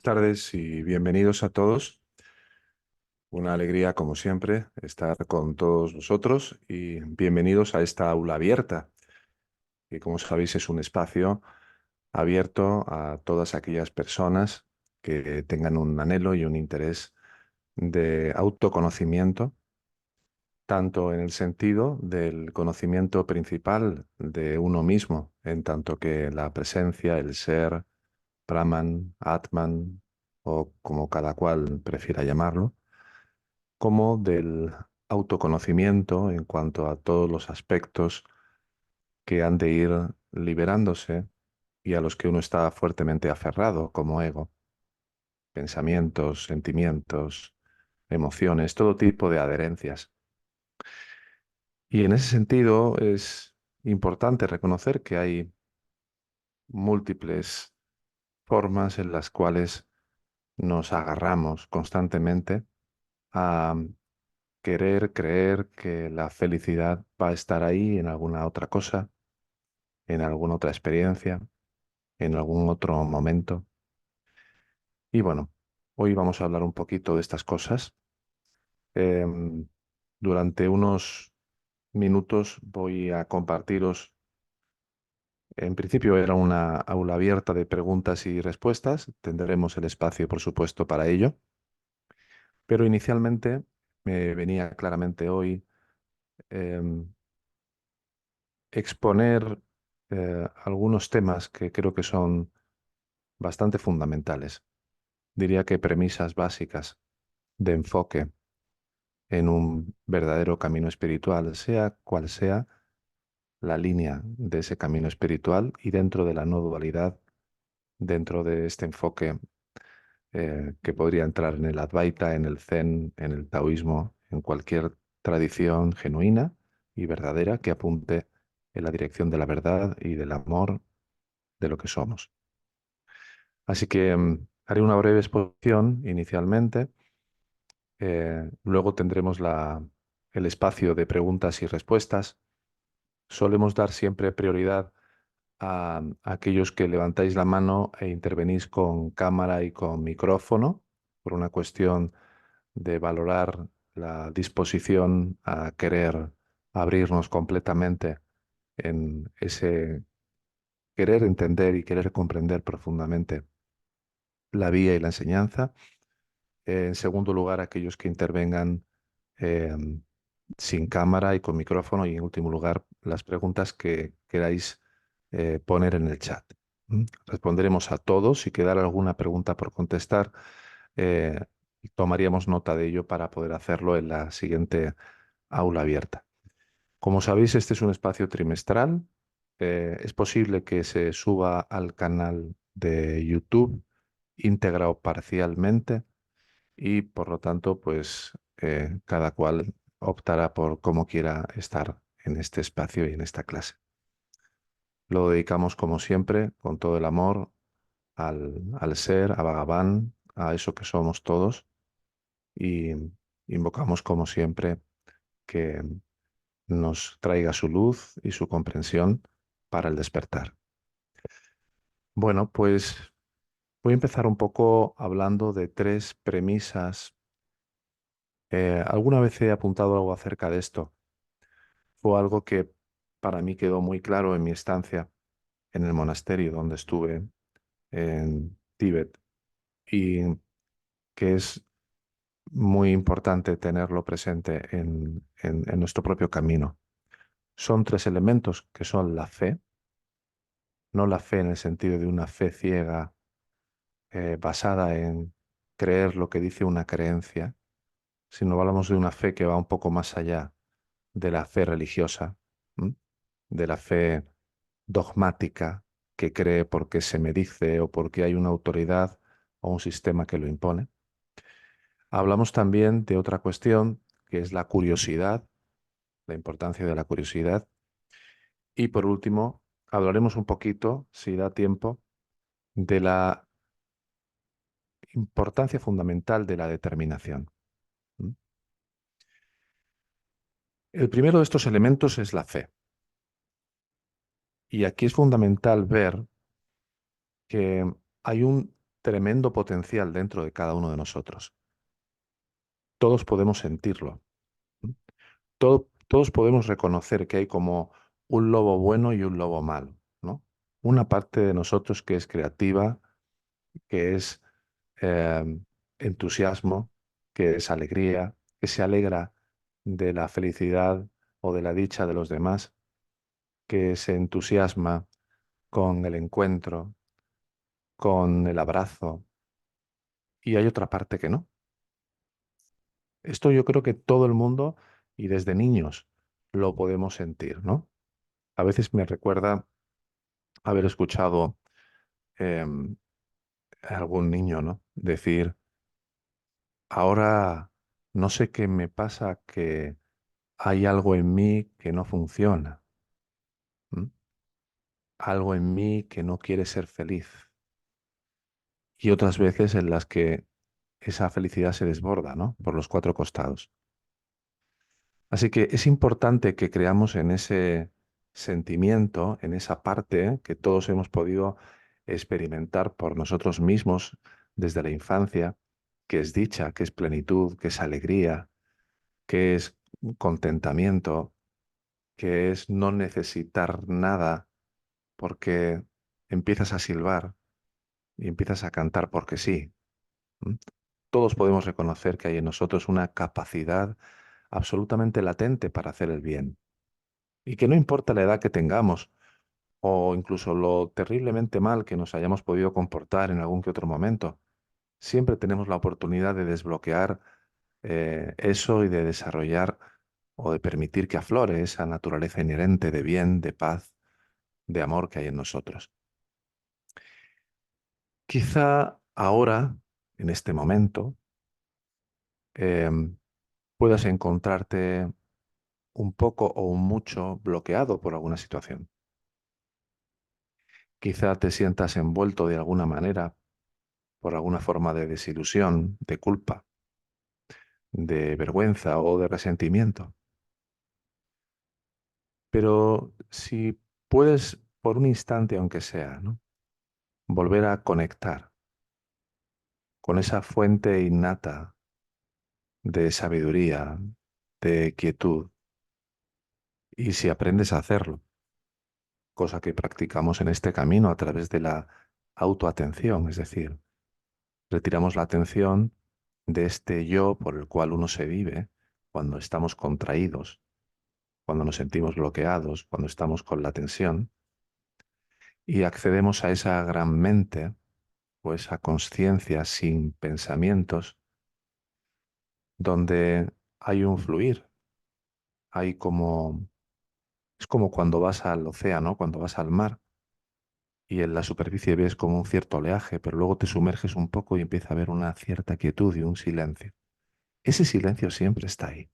Tardes y bienvenidos a todos. Una alegría, como siempre, estar con todos vosotros y bienvenidos a esta aula abierta, que como sabéis es un espacio abierto a todas aquellas personas que tengan un anhelo y un interés de autoconocimiento, tanto en el sentido del conocimiento principal de uno mismo, en tanto que la presencia, el ser, Brahman, Atman o como cada cual prefiera llamarlo, como del autoconocimiento en cuanto a todos los aspectos que han de ir liberándose y a los que uno está fuertemente aferrado, como ego, pensamientos, sentimientos, emociones, todo tipo de adherencias. Y en ese sentido es importante reconocer que hay múltiples formas en las cuales nos agarramos constantemente a querer creer que la felicidad va a estar ahí en alguna otra cosa, en alguna otra experiencia, en algún otro momento. Y bueno, hoy vamos a hablar un poquito de estas cosas. Em, Durante unos minutos voy a compartiros, en principio era una aula abierta de preguntas y respuestas, tendremos el espacio, por supuesto, para ello, pero inicialmente me venía claramente hoy em, exponer algunos temas que creo que son bastante fundamentales. Diría que premisas básicas de enfoque en un verdadero camino espiritual, sea cual sea la línea de ese camino espiritual y dentro de la no dualidad, dentro de este enfoque que podría entrar en el Advaita, en el Zen, en el taoísmo, en cualquier tradición genuina y verdadera que apunte en la dirección de la verdad y del amor de lo que somos. Así que haré una breve exposición inicialmente, luego tendremos el espacio de preguntas y respuestas. Solemos dar siempre prioridad a aquellos que levantáis la mano e intervenís con cámara y con micrófono, por una cuestión de valorar la disposición a querer abrirnos completamente en ese querer entender y querer comprender profundamente la vía y la enseñanza. En segundo lugar, aquellos que intervengan eh, sin cámara y con micrófono. Y en último lugar, las preguntas que queráis poner en el chat. Responderemos a todos. Si quedara alguna pregunta por contestar, eh, tomaríamos nota de ello para poder hacerlo en la siguiente aula abierta. Como sabéis, este es un espacio trimestral. Es posible que se suba al canal de YouTube íntegra o parcialmente y por lo tanto, pues cada cual optará por cómo quiera estar en este espacio y en esta clase. Lo dedicamos, como siempre, con todo el amor al ser, a Bhagavan, a eso que somos todos, y invocamos, como siempre, que nos traiga su luz y su comprensión para el despertar. Bueno, pues voy a empezar un poco hablando de tres premisas. Alguna vez he apuntado algo acerca de esto. Fue algo que para mí quedó muy claro en mi estancia en el monasterio donde estuve en Tíbet y que es muy importante tenerlo presente en nuestro propio camino. Son tres elementos que son la fe, no la fe en el sentido de una fe ciega basada en creer lo que dice una creencia, sino hablamos de una fe que va un poco más allá de la fe religiosa, ¿m? De la fe dogmática que cree porque se me dice o porque hay una autoridad o un sistema que lo impone. Hablamos también de otra cuestión que es la curiosidad la importancia de la curiosidad. Y por último, hablaremos un poquito, si da tiempo, de la importancia fundamental de la determinación. ¿Mm? El primero de estos elementos es la fe. Y aquí es fundamental ver que hay un tremendo potencial dentro de cada uno de nosotros. Todos podemos sentirlo. ¿Mm? Todos podemos reconocer que hay como un lobo bueno y un lobo malo, ¿no? Una parte de nosotros que es creativa, que es eh, entusiasmo, que es alegría, que se alegra de la felicidad o de la dicha de los demás, que se entusiasma con el encuentro, con el abrazo, y hay otra parte que no. Esto yo creo que todo el mundo y desde niños lo podemos sentir, ¿no? A veces me recuerda haber escuchado em, a algún niño, ¿no? Decir, ahora no sé qué me pasa, que hay algo en mí que no funciona, ¿m? Algo en mí que no quiere ser feliz. Y otras veces en las que esa felicidad se desborda, ¿no? Por los cuatro costados. Así que es importante que creamos en ese sentimiento, en esa parte que todos hemos podido experimentar por nosotros mismos desde la infancia, que es dicha, que es plenitud, que es alegría, que es contentamiento, que es no necesitar nada porque empiezas a silbar y empiezas a cantar porque sí. ¿M? Todos podemos reconocer que hay en nosotros una capacidad absolutamente latente para hacer el bien. Y que no importa la edad que tengamos o incluso lo terriblemente mal que nos hayamos podido comportar en algún que otro momento, siempre tenemos la oportunidad de desbloquear eso y de desarrollar o de permitir que aflore esa naturaleza inherente de bien, de paz, de amor que hay en nosotros. Quizá ahora, en este momento, em, puedas encontrarte un poco o un mucho bloqueado por alguna situación. Quizá te sientas envuelto de alguna manera por alguna forma de desilusión, de culpa, de vergüenza o de resentimiento. Pero si puedes, por un instante aunque sea, ¿no? Volver a conectar con esa fuente innata de sabiduría, de quietud, y si aprendes a hacerlo, cosa que practicamos en este camino a través de la autoatención, es decir, retiramos la atención de este yo por el cual uno se vive cuando estamos contraídos, cuando nos sentimos bloqueados, cuando estamos con la tensión, y accedemos a esa gran mente o esa conciencia sin pensamientos, donde hay un fluir, hay como, es como cuando vas al océano, cuando vas al mar, y en la superficie ves como un cierto oleaje, pero luego te sumerges un poco y empieza a haber una cierta quietud y un silencio. Ese silencio siempre está ahí.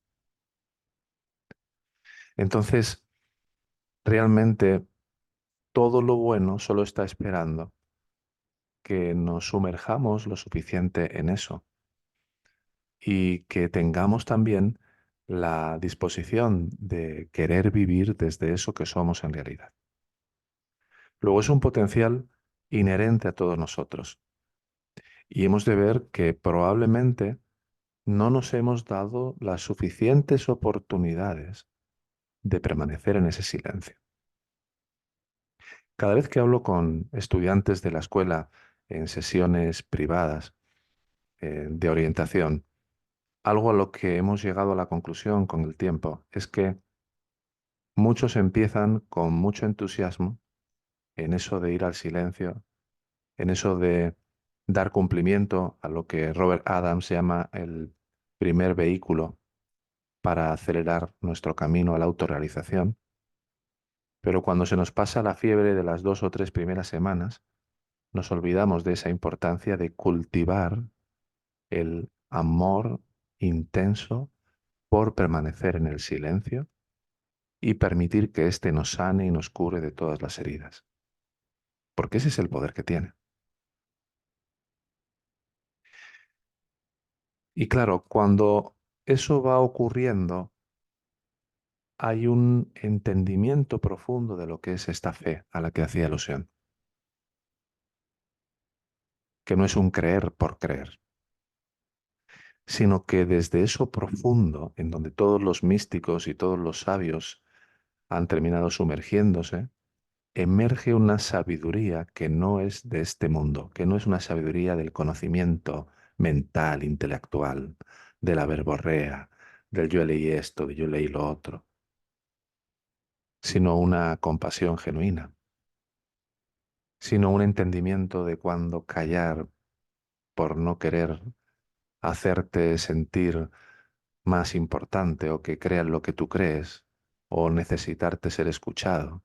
Entonces, realmente todo lo bueno solo está esperando que nos sumerjamos lo suficiente en eso y que tengamos también la disposición de querer vivir desde eso que somos en realidad. Luego es un potencial inherente a todos nosotros y hemos de ver que probablemente no nos hemos dado las suficientes oportunidades de permanecer en ese silencio. Cada vez que hablo con estudiantes de la escuela en sesiones privadas de orientación, algo a lo que hemos llegado a la conclusión con el tiempo es que muchos empiezan con mucho entusiasmo en eso de ir al silencio, en eso de dar cumplimiento a lo que Robert Adams llama el primer vehículo para acelerar nuestro camino a la autorrealización. Pero cuando se nos pasa la fiebre de las 2 o 3 primeras semanas, nos olvidamos de esa importancia de cultivar el amor intenso por permanecer en el silencio y permitir que éste nos sane y nos cure de todas las heridas. Porque ese es el poder que tiene. Y claro, cuando eso va ocurriendo, hay un entendimiento profundo de lo que es esta fe a la que hacía alusión, que no es un creer por creer, sino que desde eso profundo, en donde todos los místicos y todos los sabios han terminado sumergiéndose, emerge una sabiduría que no es de este mundo, que no es una sabiduría del conocimiento mental, intelectual, de la verborrea, del yo leí esto, de yo leí lo otro, sino una compasión genuina, sino un entendimiento de cuándo callar por no querer hacerte sentir más importante o que crean lo que tú crees o necesitarte ser escuchado.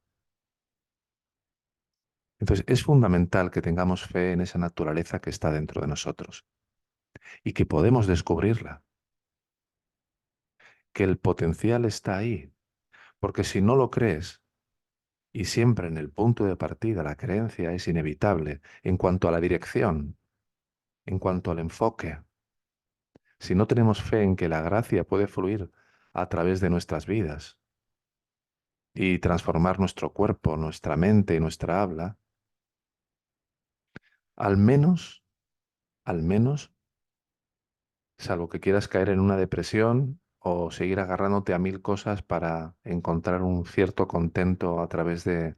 Entonces, es fundamental que tengamos fe en esa naturaleza que está dentro de nosotros y que podemos descubrirla, que el potencial está ahí, porque si no lo crees, y siempre en el punto de partida la creencia es inevitable en cuanto a la dirección, en cuanto al enfoque, si no tenemos fe en que la gracia puede fluir a través de nuestras vidas y transformar nuestro cuerpo, nuestra mente y nuestra habla, al menos, al menos, salvo que quieras caer en una depresión o seguir agarrándote a mil cosas para encontrar un cierto contento a través de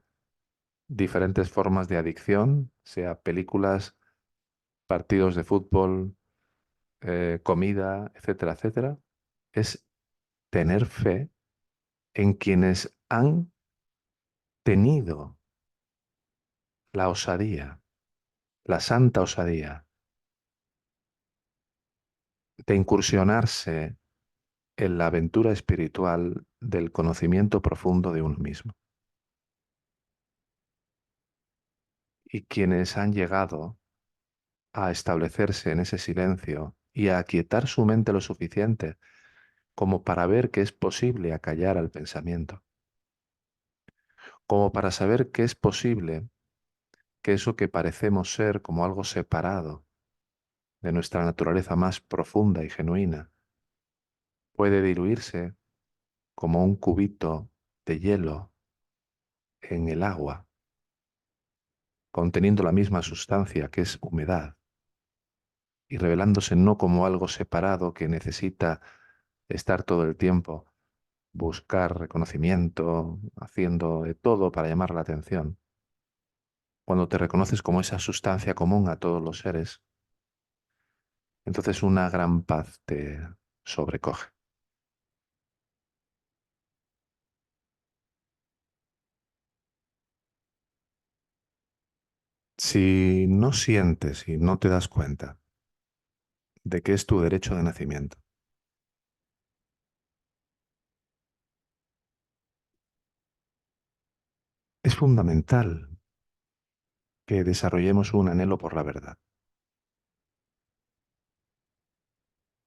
diferentes formas de adicción, sea películas, partidos de fútbol, comida, etcétera, etcétera, es tener fe en quienes han tenido la osadía, la santa osadía de incursionarse en la aventura espiritual del conocimiento profundo de uno mismo. Y quienes han llegado a establecerse en ese silencio y a aquietar su mente lo suficiente como para ver que es posible acallar al pensamiento, como para saber que es posible que eso que parecemos ser como algo separado de nuestra naturaleza más profunda y genuina puede diluirse como un cubito de hielo en el agua, conteniendo la misma sustancia que es humedad y revelándose no como algo separado que necesita estar todo el tiempo, buscar reconocimiento, haciendo de todo para llamar la atención. Cuando te reconoces como esa sustancia común a todos los seres, entonces una gran paz te sobrecoge. Si no sientes y no te das cuenta de que es tu derecho de nacimiento, es fundamental que desarrollemos un anhelo por la verdad,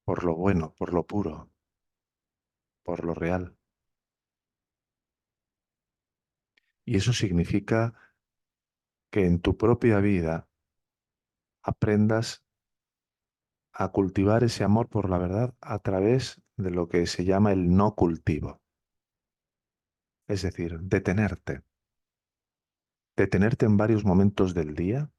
por lo bueno, por lo puro, por lo real. Y eso significa que en tu propia vida aprendas a cultivar ese amor por la verdad a través de lo que se llama el no cultivo, es decir, detenerte en varios momentos del día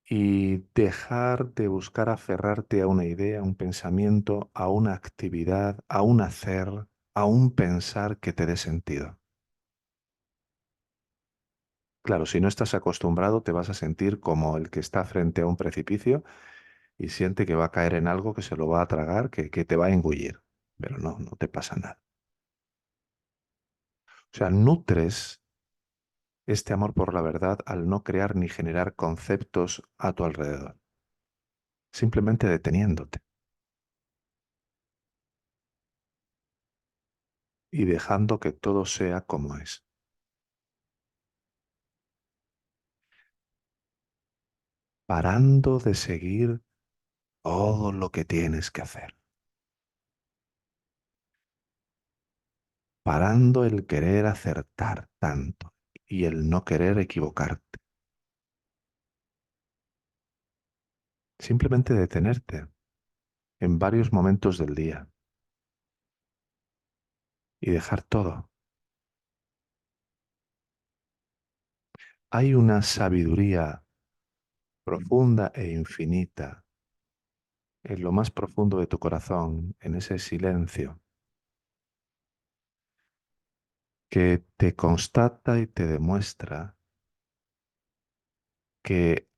y dejar de buscar aferrarte a una idea, a un pensamiento, a una actividad, a un hacer, a un pensar que te dé sentido. Claro, si no estás acostumbrado, te vas a sentir como el que está frente a un precipicio y siente que va a caer en algo que se lo va a tragar, que te va a engullir. Pero no, no te pasa nada. O sea, nutres este amor por la verdad al no crear ni generar conceptos a tu alrededor, simplemente deteniéndote y dejando que todo sea como es, parando de seguir todo lo que tienes que hacer. parando el querer acertar tanto y el no querer equivocarte. Simplemente detenerte en varios momentos del día y dejar todo. Hay una sabiduría profunda e infinita en lo más profundo de tu corazón, en ese silencio, que te constata y te demuestra que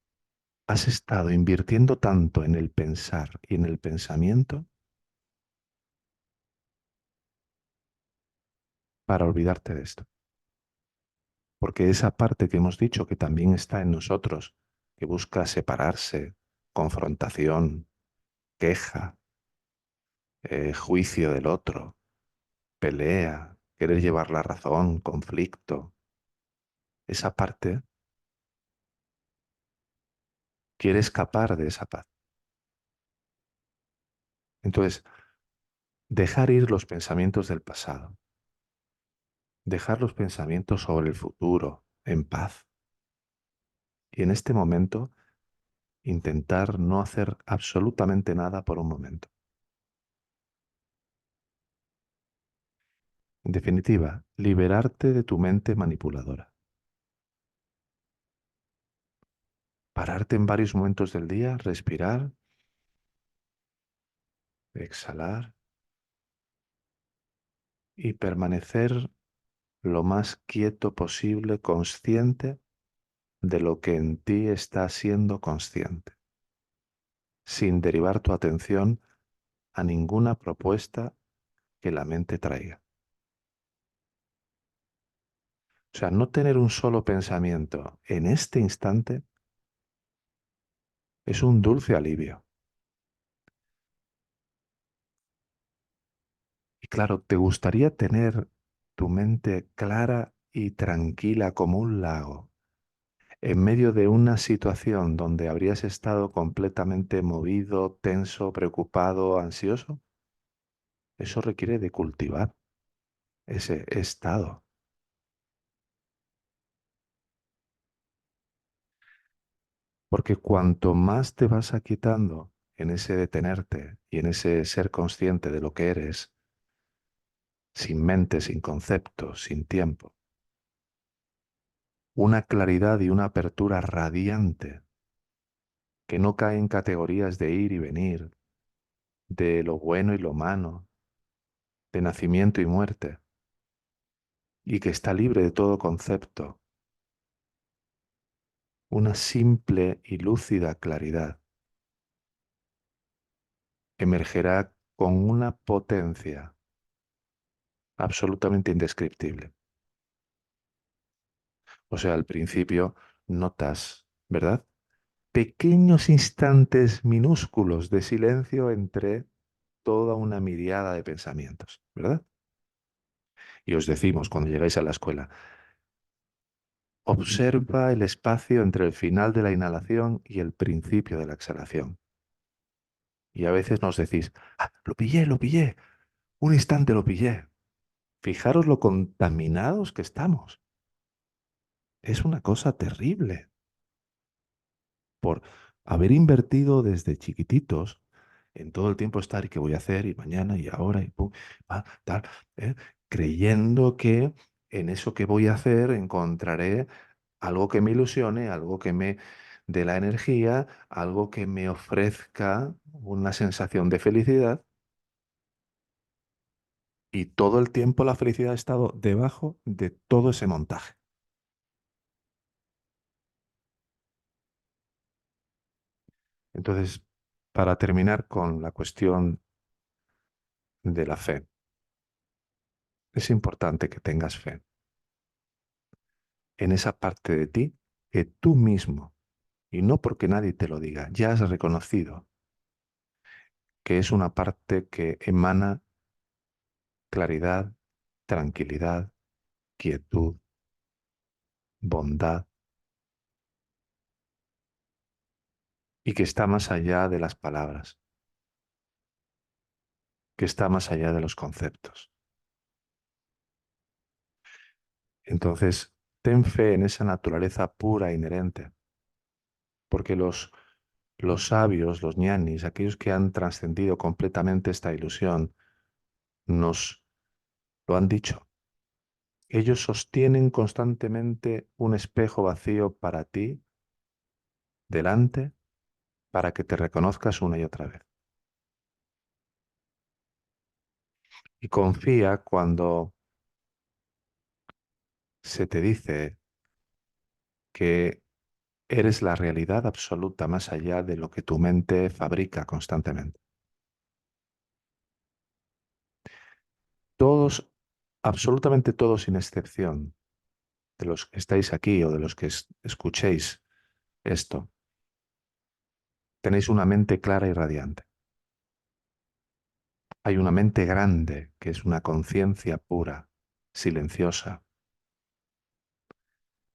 has estado invirtiendo tanto en el pensar y en el pensamiento para olvidarte de esto. Porque esa parte que hemos dicho que también está en nosotros, que busca separarse, confrontación, queja, juicio del otro, pelea, querer llevar la razón, conflicto, esa parte quiere escapar de esa paz. Entonces, dejar ir los pensamientos del pasado, dejar los pensamientos sobre el futuro en paz. Y en este momento, intentar no hacer absolutamente nada por un momento. En definitiva, liberarte de tu mente manipuladora. Pararte en varios momentos del día, respirar, exhalar y permanecer lo más quieto posible, consciente de lo que en ti está siendo consciente, sin derivar tu atención a ninguna propuesta que la mente traiga. O sea, no tener un solo pensamiento en este instante es un dulce alivio. Y claro, ¿te gustaría tener tu mente clara y tranquila como un lago en medio de una situación donde habrías estado completamente movido, tenso, preocupado, ansioso? Eso requiere de cultivar ese estado. Porque cuanto más te vas aquietando en ese detenerte y en ese ser consciente de lo que eres, sin mente, sin conceptos, sin tiempo, una claridad y una apertura radiante que no cae en categorías de ir y venir, de lo bueno y lo malo, de nacimiento y muerte, y que está libre de todo concepto, una simple y lúcida claridad, emergerá con una potencia absolutamente indescriptible. O sea, al principio notas, ¿verdad? Pequeños instantes minúsculos de silencio entre toda una miriada de pensamientos, ¿verdad? Y os decimos cuando llegáis a la escuela, observa el espacio entre el final de la inhalación y el principio de la exhalación. Y a veces nos decís, ah, lo pillé, un instante lo pillé. Fijaros lo contaminados que estamos. Es una cosa terrible por haber invertido desde chiquititos en todo el tiempo estar y qué voy a hacer y mañana y ahora y pum, tal, ¿eh? Creyendo que en eso que voy a hacer encontraré algo que me ilusione, algo que me dé la energía, algo que me ofrezca una sensación de felicidad y todo el tiempo la felicidad ha estado debajo de todo ese montaje. Entonces, para terminar con la cuestión de la fe, es importante que tengas fe en esa parte de ti que tú mismo, y no porque nadie te lo diga, ya has reconocido que es una parte que emana claridad, tranquilidad, quietud, bondad, y que está más allá de las palabras, que está más allá de los conceptos. Entonces, ten fe en esa naturaleza pura e inherente, porque los sabios, los ñanis, aquellos que han trascendido completamente esta ilusión, nos lo han dicho. Ellos sostienen constantemente un espejo vacío para ti, delante, para que te reconozcas una y otra vez. Y confía cuando se te dice que eres la realidad absoluta más allá de lo que tu mente fabrica constantemente. Todos, absolutamente todos sin excepción, de los que estáis aquí o de los que escuchéis esto, tenéis una mente clara y radiante. Hay una mente grande que es una conciencia pura, silenciosa,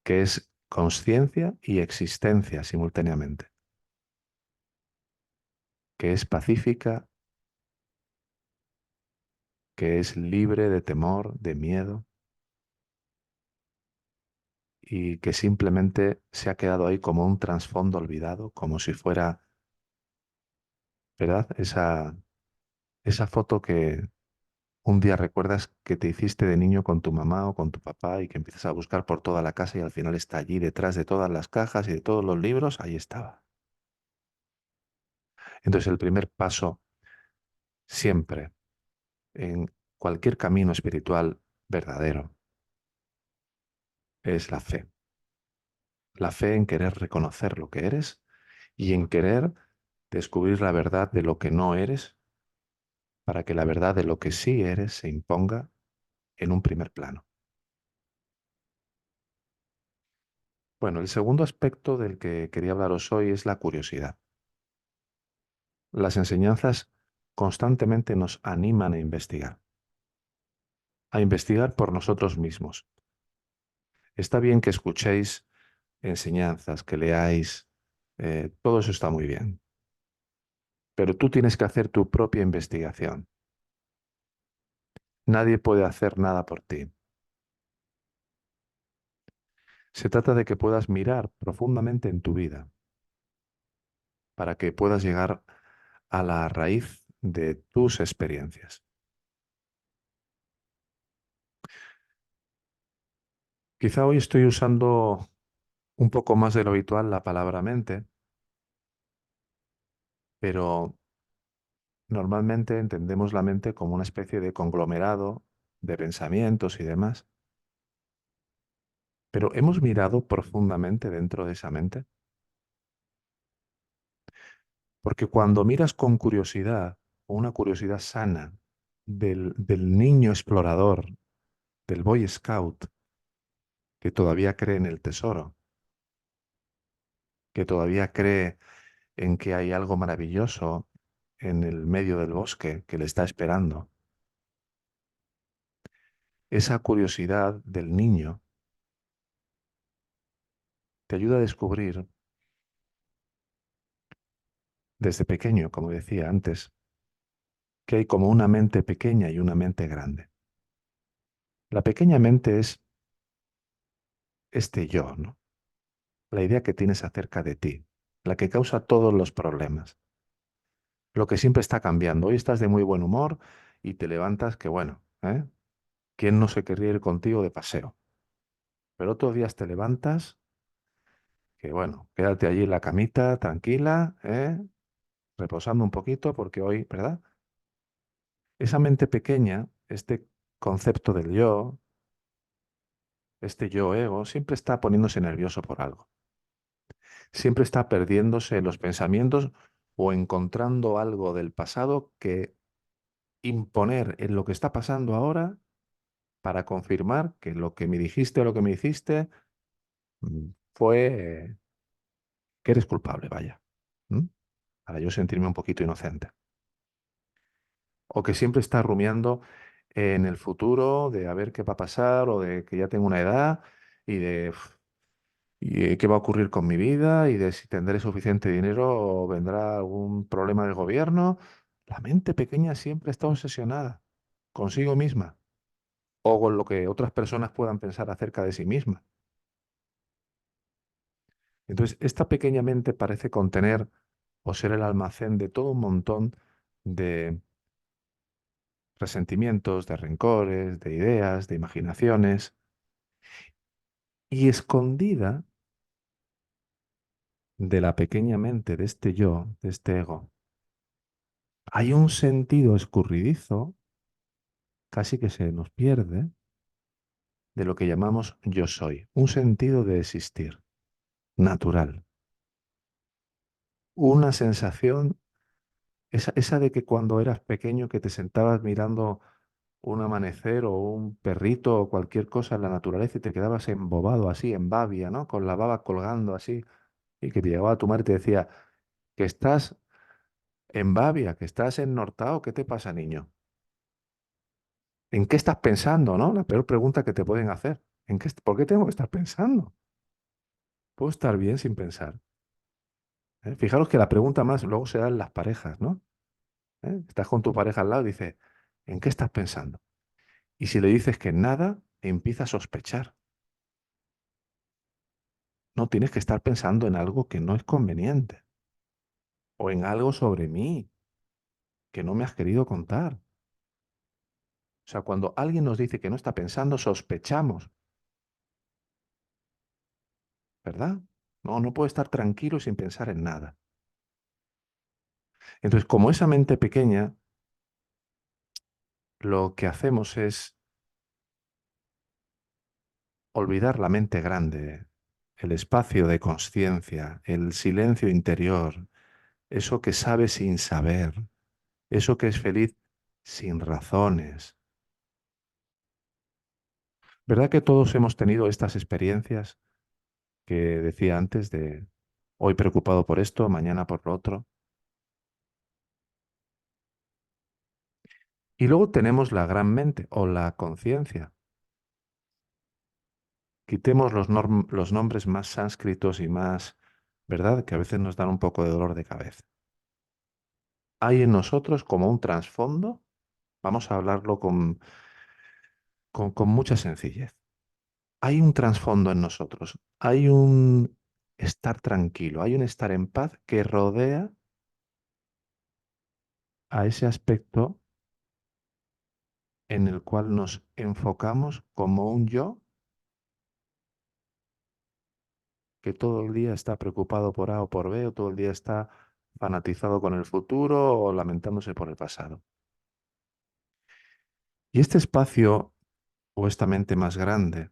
que es conciencia y existencia simultáneamente, que es pacífica, que es libre de temor, de miedo, y que simplemente se ha quedado ahí como un trasfondo olvidado, como si fuera, ¿verdad? Esa foto que un día recuerdas que te hiciste de niño con tu mamá o con tu papá y que empiezas a buscar por toda la casa y al final está allí detrás de todas las cajas y de todos los libros, ahí estaba. Entonces el primer paso siempre en cualquier camino espiritual verdadero es la fe en querer reconocer lo que eres y en querer descubrir la verdad de lo que no eres para que la verdad de lo que sí eres se imponga en un primer plano. Bueno, el segundo aspecto del que quería hablaros hoy es la curiosidad. Las enseñanzas constantemente nos animan a investigar por nosotros mismos. Está bien que escuchéis enseñanzas, que leáis, todo eso está muy bien, pero tú tienes que hacer tu propia investigación. Nadie puede hacer nada por ti. Se trata de que puedas mirar profundamente en tu vida para que puedas llegar a la raíz de tus experiencias. Quizá hoy estoy usando un poco más de lo habitual la palabra mente, pero normalmente entendemos la mente como una especie de conglomerado de pensamientos y demás. Pero ¿hemos mirado profundamente dentro de esa mente? Porque cuando miras con curiosidad, o una curiosidad sana, del niño explorador, del Boy Scout, que todavía cree en el tesoro, que todavía cree en que hay algo maravilloso en el medio del bosque que le está esperando, esa curiosidad del niño te ayuda a descubrir desde pequeño, como decía antes, que hay como una mente pequeña y una mente grande. La pequeña mente es este yo, ¿no? La idea que tienes acerca de ti, la que causa todos los problemas, lo que siempre está cambiando. Hoy estás de muy buen humor y te levantas que bueno, ¿eh? ¿Quién no se querría ir contigo de paseo? Pero otros días te levantas que bueno, quédate allí en la camita, tranquila, ¿eh? Reposando un poquito porque hoy, ¿verdad? Esa mente pequeña, este concepto del yo, este yo ego, siempre está poniéndose nervioso por algo. Siempre está perdiéndose en los pensamientos o encontrando algo del pasado que imponer en lo que está pasando ahora para confirmar que lo que me dijiste o lo que me hiciste fue que eres culpable, vaya. ¿Mm? Para yo sentirme un poquito inocente. O que siempre está rumiando en el futuro de a ver qué va a pasar o de que ya tengo una edad y de qué va a ocurrir con mi vida y de si tendré suficiente dinero o vendrá algún problema del gobierno. La mente pequeña siempre está obsesionada consigo misma. o con lo que otras personas puedan pensar acerca de sí mismas. Entonces, esta pequeña mente parece contener o ser el almacén de todo un montón de resentimientos, de rencores, de ideas, de imaginaciones, y escondida de la pequeña mente de este yo, de este ego, hay un sentido escurridizo, casi que se nos pierde, de lo que llamamos yo soy, un sentido de existir, natural, una sensación, esa de que cuando eras pequeño que te sentabas mirando un amanecer o un perrito o cualquier cosa en la naturaleza y te quedabas embobado así, en babia, ¿no? Con la baba colgando así, y que te llegaba tu madre y te decía que estás en babia, que estás ennortado, ¿qué te pasa, niño? ¿En qué estás pensando, no? La peor pregunta que te pueden hacer. ¿Por qué tengo que estar pensando? Puedo estar bien sin pensar. ¿Eh? Fijaros que la pregunta más luego se da en las parejas, ¿no? ¿Eh? Estás con tu pareja al lado y dice, ¿en qué estás pensando? Y si le dices que en nada, empieza a sospechar. No, tienes que estar pensando en algo que no es conveniente o en algo sobre mí que no me has querido contar. O sea, cuando alguien nos dice que no está pensando, sospechamos, ¿verdad? No, no puede estar tranquilo sin pensar en nada. Entonces, como esa mente pequeña, lo que hacemos es olvidar la mente grande, el espacio de conciencia, el silencio interior, eso que sabe sin saber, eso que es feliz sin razones. ¿Verdad que todos hemos tenido estas experiencias que decía antes de hoy preocupado por esto, mañana por lo otro? Y luego tenemos la gran mente o la conciencia. Quitemos los nombres más sánscritos y más, ¿verdad? Que a veces nos dan un poco de dolor de cabeza. Hay en nosotros como un trasfondo, vamos a hablarlo con mucha sencillez. Hay un trasfondo en nosotros, hay un estar tranquilo, hay un estar en paz que rodea a ese aspecto en el cual nos enfocamos como un yo que todo el día está preocupado por A o por B, o todo el día está fanatizado con el futuro o lamentándose por el pasado. Y este espacio o esta mente más grande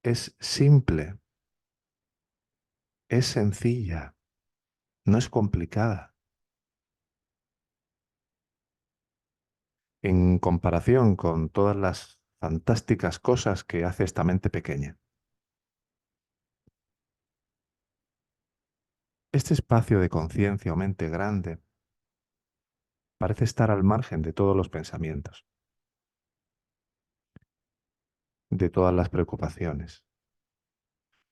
es simple, es sencilla, no es complicada en comparación con todas las fantásticas cosas que hace esta mente pequeña. Este espacio de conciencia o mente grande parece estar al margen de todos los pensamientos, de todas las preocupaciones,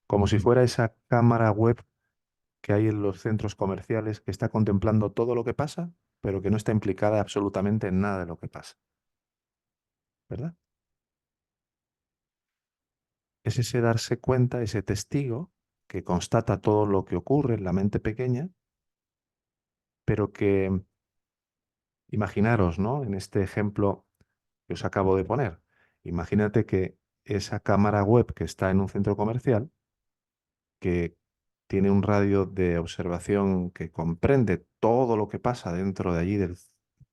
como si fuera esa cámara web que hay en los centros comerciales que está contemplando todo lo que pasa, pero que no está implicada absolutamente en nada de lo que pasa, ¿verdad? Es ese darse cuenta, ese testigo que constata todo lo que ocurre en la mente pequeña, pero que, imaginaros, ¿no? En este ejemplo que os acabo de poner, imagínate que esa cámara web que está en un centro comercial, que tiene un radio de observación que comprende todo lo que pasa dentro de allí del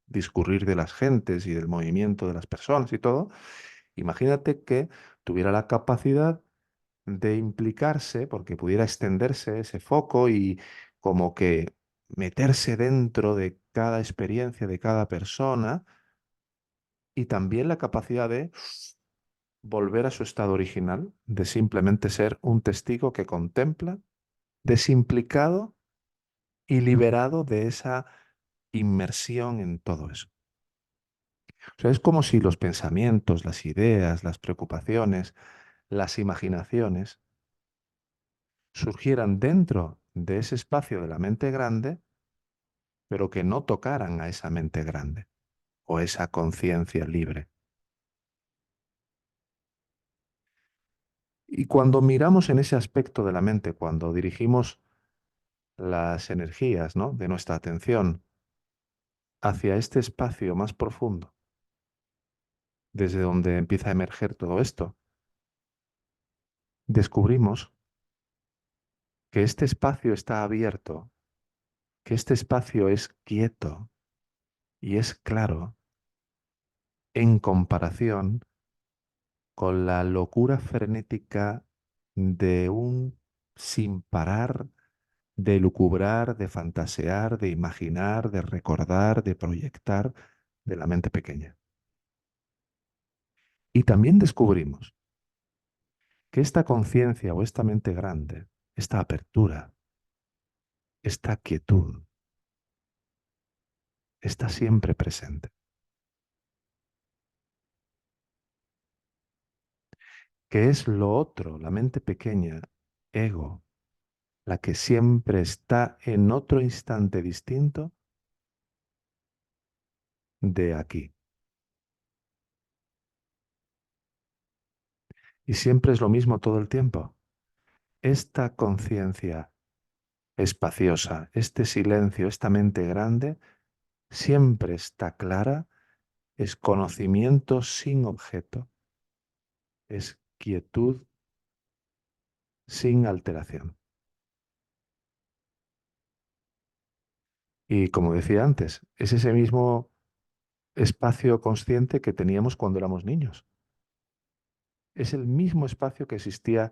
discurrir de las gentes y del movimiento de las personas y todo, imagínate que tuviera la capacidad de implicarse, porque pudiera extenderse ese foco y como que meterse dentro de cada experiencia de cada persona y también la capacidad de volver a su estado original, de simplemente ser un testigo que contempla, desimplicado y liberado de esa inmersión en todo eso. O sea, es como si los pensamientos, las ideas, las preocupaciones, las imaginaciones surgieran dentro de ese espacio de la mente grande, pero que no tocaran a esa mente grande o esa conciencia libre. Y cuando miramos en ese aspecto de la mente, cuando dirigimos las energías, ¿no?, de nuestra atención hacia este espacio más profundo, desde donde empieza a emerger todo esto, descubrimos que este espacio está abierto, que este espacio es quieto y es claro en comparación con la locura frenética de un sin parar de lucubrar, de fantasear, de imaginar, de recordar, de proyectar de la mente pequeña. Y también descubrimos que esta conciencia o esta mente grande, esta apertura, esta quietud, está siempre presente, que es lo otro, la mente pequeña, ego, la que siempre está en otro instante distinto de aquí. Y siempre es lo mismo todo el tiempo. Esta conciencia espaciosa, este silencio, esta mente grande, siempre está clara, es conocimiento sin objeto, es quietud sin alteración. Y como decía antes, es ese mismo espacio consciente que teníamos cuando éramos niños. Es el mismo espacio que existía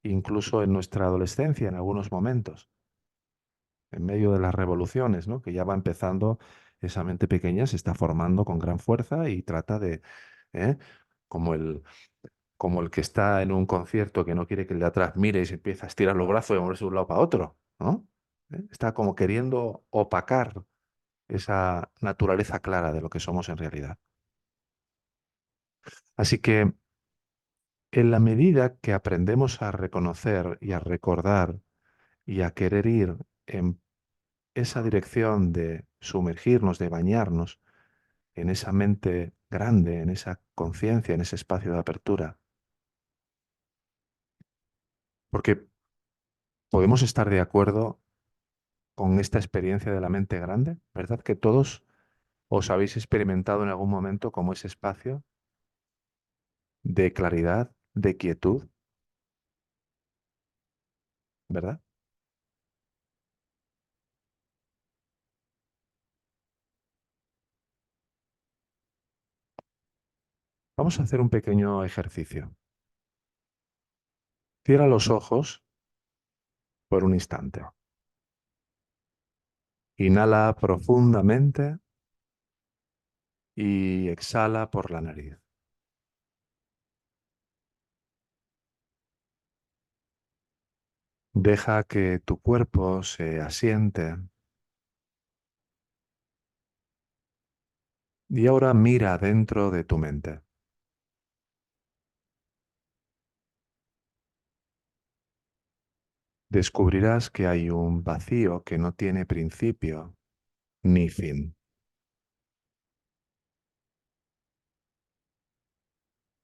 incluso en nuestra adolescencia en algunos momentos, en medio de las revoluciones, ¿no?, que ya va empezando, esa mente pequeña se está formando con gran fuerza y trata de, ¿eh?, como el que está en un concierto que no quiere que el de atrás mire y se empieza a estirar los brazos y a moverse de un lado para otro, ¿no? Está como queriendo opacar esa naturaleza clara de lo que somos en realidad. Así que en la medida que aprendemos a reconocer y a recordar y a querer ir en esa dirección de sumergirnos, de bañarnos en esa mente grande, en esa conciencia, en ese espacio de apertura, porque podemos estar de acuerdo con esta experiencia de la mente grande, ¿verdad? Que todos os habéis experimentado en algún momento como ese espacio de claridad, de quietud, ¿verdad? Vamos a hacer un pequeño ejercicio. Cierra los ojos por un instante. Inhala profundamente y exhala por la nariz. Deja que tu cuerpo se asiente y ahora mira dentro de tu mente. Descubrirás que hay un vacío que no tiene principio ni fin.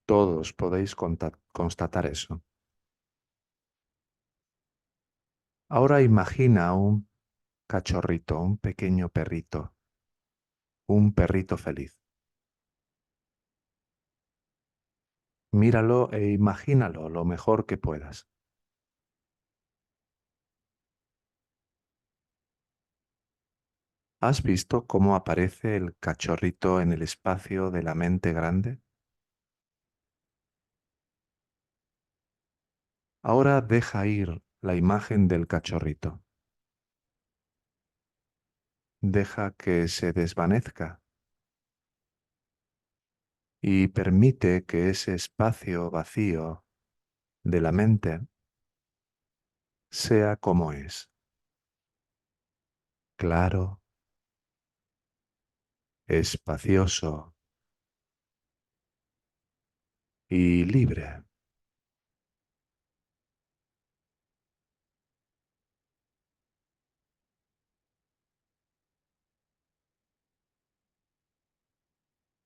Todos podéis constatar eso. Ahora imagina un cachorrito, un pequeño perrito, un perrito feliz. Míralo e imagínalo lo mejor que puedas. ¿Has visto cómo aparece el cachorrito en el espacio de la mente grande? Ahora deja ir la imagen del cachorrito. Deja que se desvanezca y permite que ese espacio vacío de la mente sea como es, claro, espacioso y libre.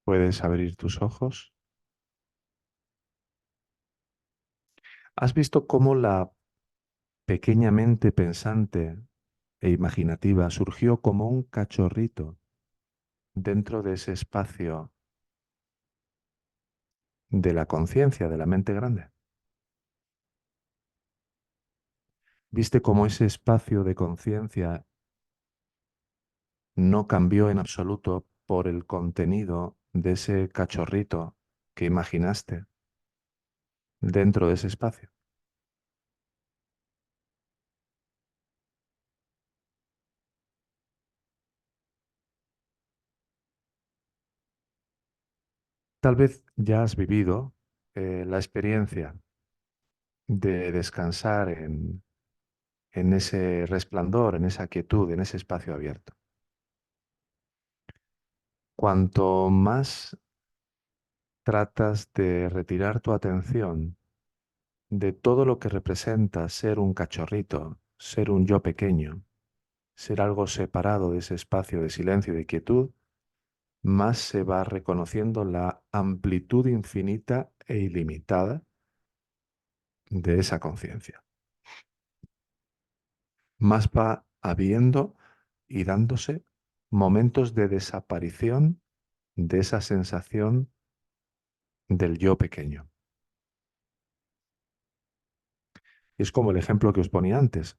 Puedes abrir tus ojos. ¿Has visto cómo la pequeña mente pensante e imaginativa surgió como un cachorrito dentro de ese espacio de la conciencia, de la mente grande? ¿Viste cómo ese espacio de conciencia no cambió en absoluto por el contenido de ese cachorrito que imaginaste dentro de ese espacio? Tal vez ya has vivido la experiencia de descansar en ese resplandor, en esa quietud, en ese espacio abierto. Cuanto más tratas de retirar tu atención de todo lo que representa ser un cachorrito, ser un yo pequeño, ser algo separado de ese espacio de silencio y de quietud, más se va reconociendo la amplitud infinita e ilimitada de esa conciencia. Más va habiendo y dándose momentos de desaparición de esa sensación del yo pequeño. Es como el ejemplo que os ponía antes.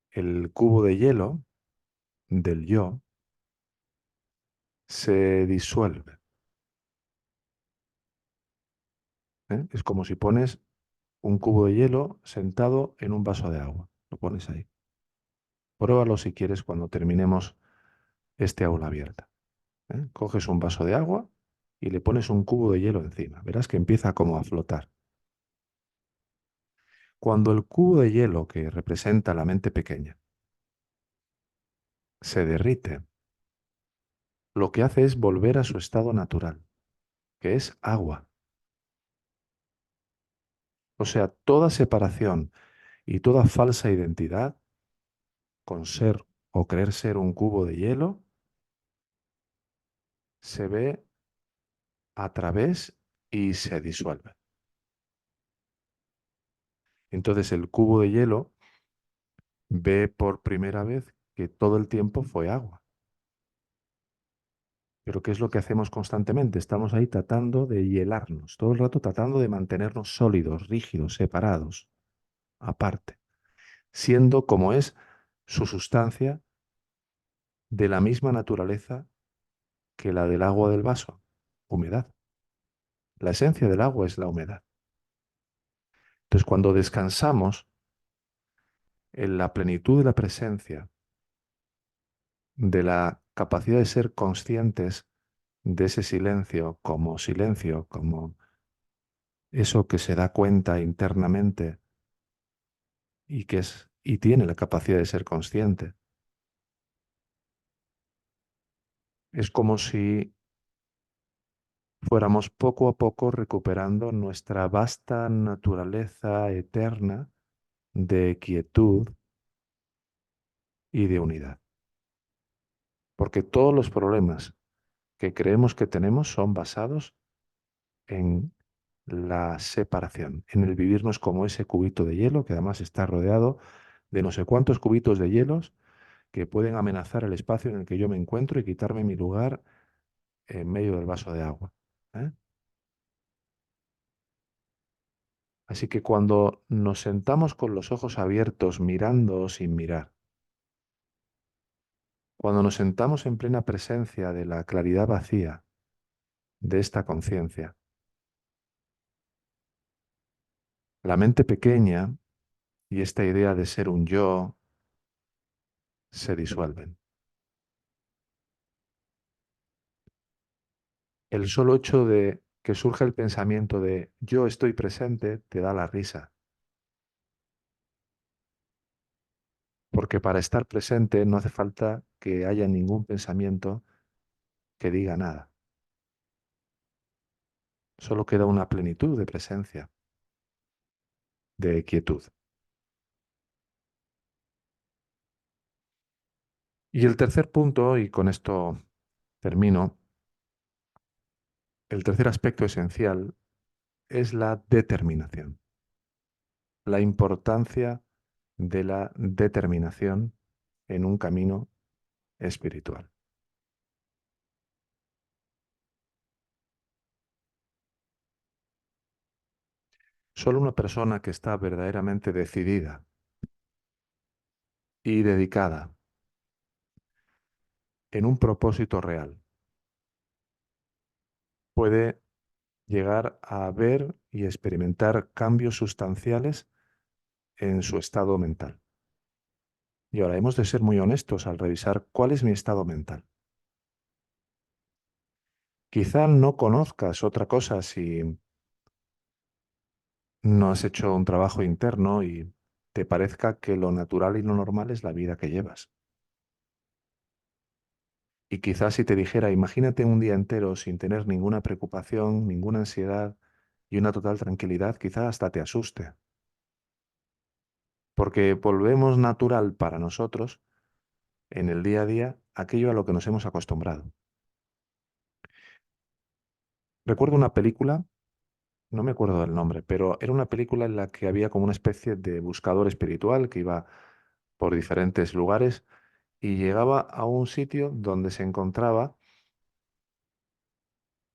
El cubo de hielo del yo se disuelve, ¿eh? Es como si pones un cubo de hielo sentado en un vaso de agua. Lo pones ahí. Pruébalo si quieres cuando terminemos este aula abierta, ¿eh? Coges un vaso de agua y le pones un cubo de hielo encima. Verás que empieza como a flotar. Cuando el cubo de hielo que representa la mente pequeña se derrite, lo que hace es volver a su estado natural, que es agua. O sea, toda separación y toda falsa identidad con ser o creer ser un cubo de hielo se ve a través y se disuelve. Entonces el cubo de hielo ve por primera vez que todo el tiempo fue agua. Pero ¿qué es lo que hacemos constantemente? Estamos ahí tratando de hielarnos, todo el rato tratando de mantenernos sólidos, rígidos, separados, aparte, siendo como es su sustancia de la misma naturaleza que la del agua del vaso, humedad. La esencia del agua es la humedad. Entonces, cuando descansamos en la plenitud de la presencia, de la capacidad de ser conscientes de ese silencio, como eso que se da cuenta internamente y que es y tiene la capacidad de ser consciente. Es como si fuéramos poco a poco recuperando nuestra vasta naturaleza eterna de quietud y de unidad. Porque todos los problemas que creemos que tenemos son basados en la separación, en el vivirnos como ese cubito de hielo que además está rodeado de no sé cuántos cubitos de hielos que pueden amenazar el espacio en el que yo me encuentro y quitarme mi lugar en medio del vaso de agua, ¿eh? Así que cuando nos sentamos con los ojos abiertos mirando sin mirar, cuando nos sentamos en plena presencia de la claridad vacía de esta conciencia, la mente pequeña y esta idea de ser un yo se disuelven. El solo hecho de que surja el pensamiento de yo estoy presente te da la risa, porque para estar presente no hace falta que haya ningún pensamiento que diga nada. Solo queda una plenitud de presencia, de quietud. Y el tercer punto, y con esto termino, el tercer aspecto esencial es la determinación. la importancia de la determinación en un camino espiritual. Solo una persona que está verdaderamente decidida y dedicada en un propósito real puede llegar a ver y experimentar cambios sustanciales en su estado mental. Y ahora hemos de ser muy honestos al revisar cuál es mi estado mental. Quizá no conozcas otra cosa si no has hecho un trabajo interno y te parezca que lo natural y lo normal es la vida que llevas. Y quizás si te dijera, imagínate un día entero sin tener ninguna preocupación, ninguna ansiedad y una total tranquilidad, quizás hasta te asuste. Porque volvemos natural para nosotros en el día a día aquello a lo que nos hemos acostumbrado. Recuerdo una película, no me acuerdo del nombre, pero era una película en la que había como una especie de buscador espiritual que iba por diferentes lugares y llegaba a un sitio donde se encontraba,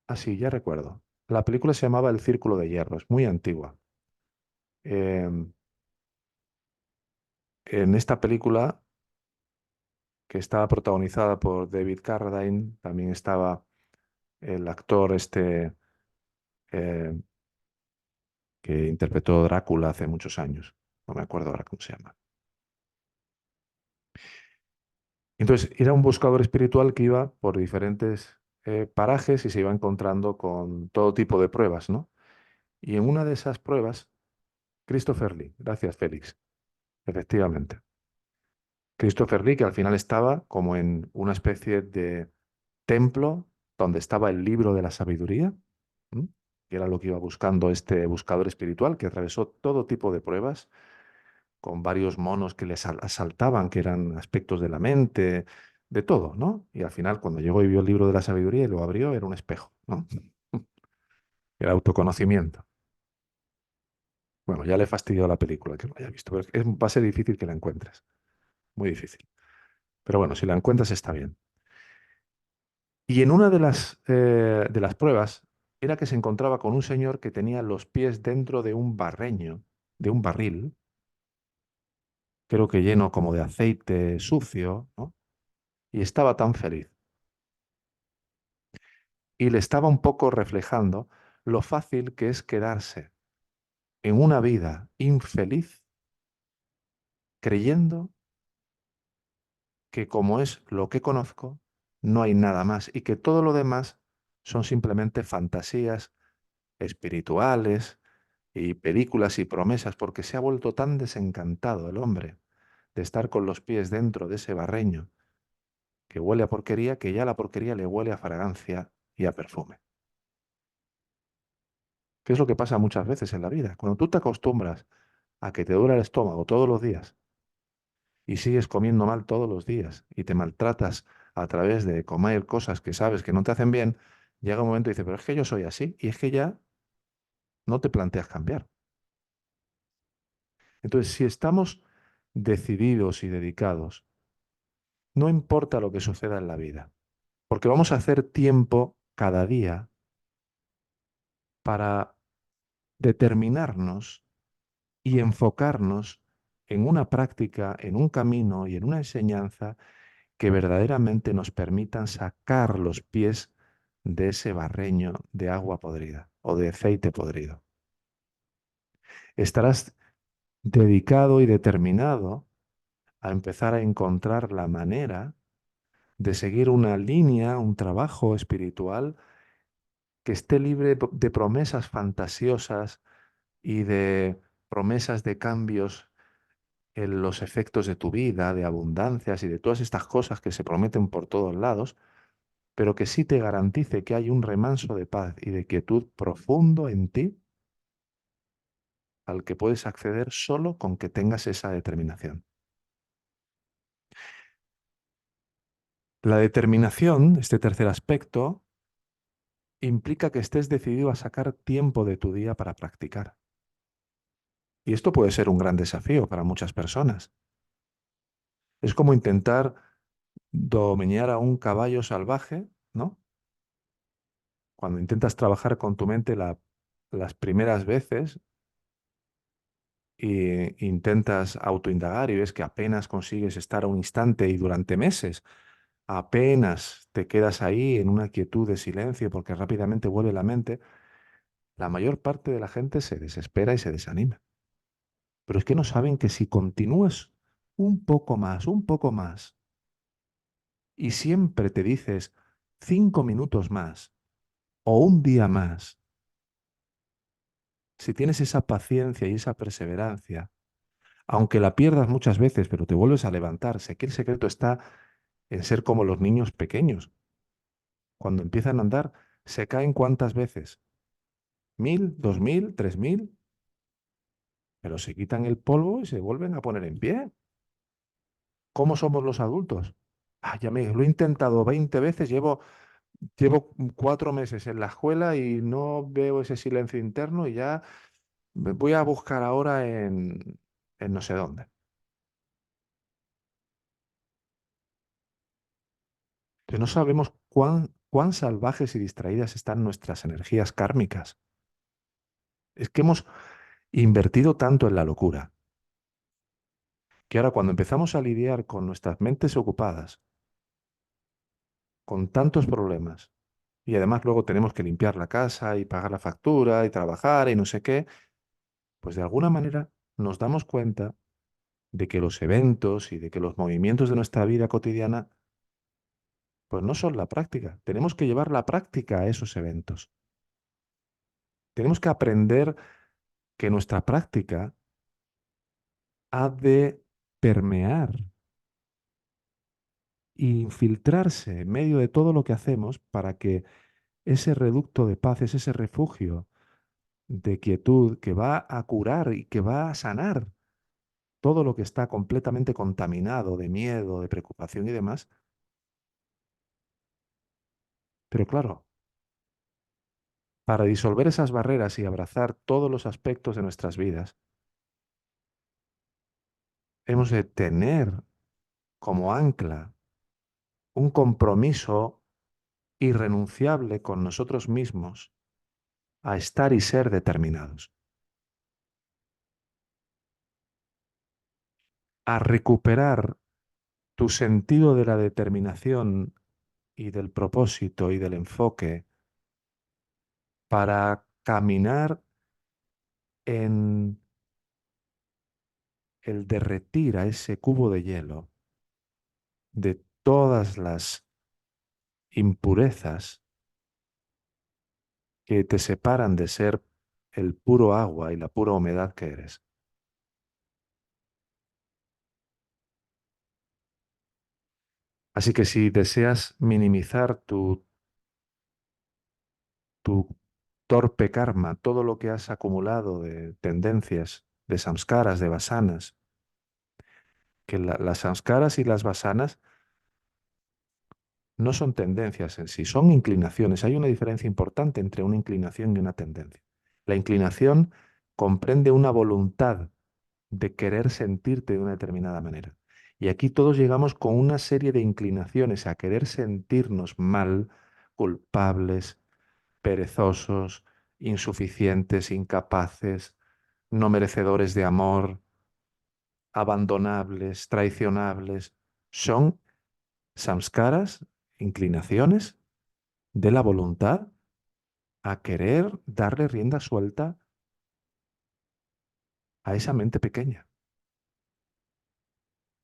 así ya recuerdo, la película se llamaba El Círculo de Hierro, es muy antigua. Em, en esta película, que estaba protagonizada por David Carradine, también estaba el actor eh, que interpretó Drácula hace muchos años, no me acuerdo ahora cómo se llama. Entonces, era un buscador espiritual que iba por diferentes parajes y se iba encontrando con todo tipo de pruebas, ¿no? Y en una de esas pruebas, Christopher Lee, gracias Félix, efectivamente. Christopher Lee, que al final estaba como en una especie de templo donde estaba el libro de la sabiduría, ¿m? Que era lo que iba buscando este buscador espiritual, que atravesó todo tipo de pruebas, con varios monos que les asaltaban, que eran aspectos de la mente, de todo, ¿no? Y al final, cuando llegó y vio el libro de la sabiduría y lo abrió, era un espejo, ¿no? Era autoconocimiento. Bueno, ya le he fastidiado la película, que lo haya visto, pero va a ser difícil que la encuentres, muy difícil. Pero bueno, si la encuentras está bien. Y en una de las pruebas era que se encontraba con un señor que tenía los pies dentro de un barreño, de un barril, creo que lleno como de aceite sucio, ¿no? Y estaba tan feliz. Y le estaba un poco reflejando lo fácil que es quedarse en una vida infeliz creyendo que como es lo que conozco, no hay nada más y que todo lo demás son simplemente fantasías espirituales y películas y promesas, porque se ha vuelto tan desencantado el hombre de estar con los pies dentro de ese barreño que huele a porquería, que ya la porquería le huele a fragancia y a perfume. ¿Qué es lo que pasa muchas veces en la vida? Cuando tú te acostumbras a que te duele el estómago todos los días y sigues comiendo mal todos los días y te maltratas a través de comer cosas que sabes que no te hacen bien, llega un momento y dices, pero es que yo soy así y es que ya no te planteas cambiar. Entonces, si estamos decididos y dedicados, no importa lo que suceda en la vida, porque vamos a hacer tiempo cada día para determinarnos y enfocarnos en una práctica, en un camino y en una enseñanza que verdaderamente nos permitan sacar los pies de ese barreño de agua podrida o de aceite podrido. Estarás dedicado y determinado a empezar a encontrar la manera de seguir una línea, un trabajo espiritual que esté libre de promesas fantasiosas y de promesas de cambios en los efectos de tu vida, de abundancias y de todas estas cosas que se prometen por todos lados, pero que sí te garantice que hay un remanso de paz y de quietud profundo en ti al que puedes acceder solo con que tengas esa determinación. La determinación, este tercer aspecto, implica que estés decidido a sacar tiempo de tu día para practicar. Y esto puede ser un gran desafío para muchas personas. Es como intentar domeñar a un caballo salvaje, ¿no? Cuando intentas trabajar con tu mente las primeras veces e intentas autoindagar y ves que apenas consigues estar a un instante y durante meses, apenas te quedas ahí en una quietud de silencio porque rápidamente vuelve la mente, la mayor parte de la gente se desespera y se desanima. Pero es que no saben que si continúas un poco más, y siempre te dices 5 minutos más o un día más, si tienes esa paciencia y esa perseverancia, aunque la pierdas muchas veces, pero te vuelves a levantar, sé que el secreto está en ser como los niños pequeños. Cuando empiezan a andar, se caen cuántas veces, 1000, 2000, 3000, pero se quitan el polvo y se vuelven a poner en pie. ¿Cómo somos los adultos? Ah, lo he intentado 20 veces, llevo 4 meses en la escuela y no veo ese silencio interno y ya me voy a buscar ahora en no sé dónde. Pero no sabemos cuán salvajes y distraídas están nuestras energías kármicas. Es que hemos invertido tanto en la locura que ahora cuando empezamos a lidiar con nuestras mentes ocupadas, con tantos problemas, y además luego tenemos que limpiar la casa y pagar la factura y trabajar y no sé qué, pues de alguna manera nos damos cuenta de que los eventos y de que los movimientos de nuestra vida cotidiana pues no son la práctica. Tenemos que llevar la práctica a esos eventos. Tenemos que aprender que nuestra práctica ha de permear e infiltrarse en medio de todo lo que hacemos para que ese reducto de paz es ese refugio de quietud que va a curar y que va a sanar todo lo que está completamente contaminado de miedo, de preocupación y demás. Pero claro, para disolver esas barreras y abrazar todos los aspectos de nuestras vidas, hemos de tener como ancla un compromiso irrenunciable con nosotros mismos a estar y ser determinados, a recuperar tu sentido de la determinación y del propósito y del enfoque para caminar en el derretir a ese cubo de hielo de todas las impurezas que te separan de ser el puro agua y la pura humedad que eres. Así que si deseas minimizar tu torpe karma, todo lo que has acumulado de tendencias, de samskaras, de vasanas, que las samskaras y las vasanas no son tendencias en sí, son inclinaciones. Hay una diferencia importante entre una inclinación y una tendencia. La inclinación comprende una voluntad de querer sentirte de una determinada manera. Y aquí todos llegamos con una serie de inclinaciones a querer sentirnos mal, culpables, perezosos, insuficientes, incapaces, no merecedores de amor, abandonables, traicionables. Son samskaras, inclinaciones de la voluntad a querer darle rienda suelta a esa mente pequeña.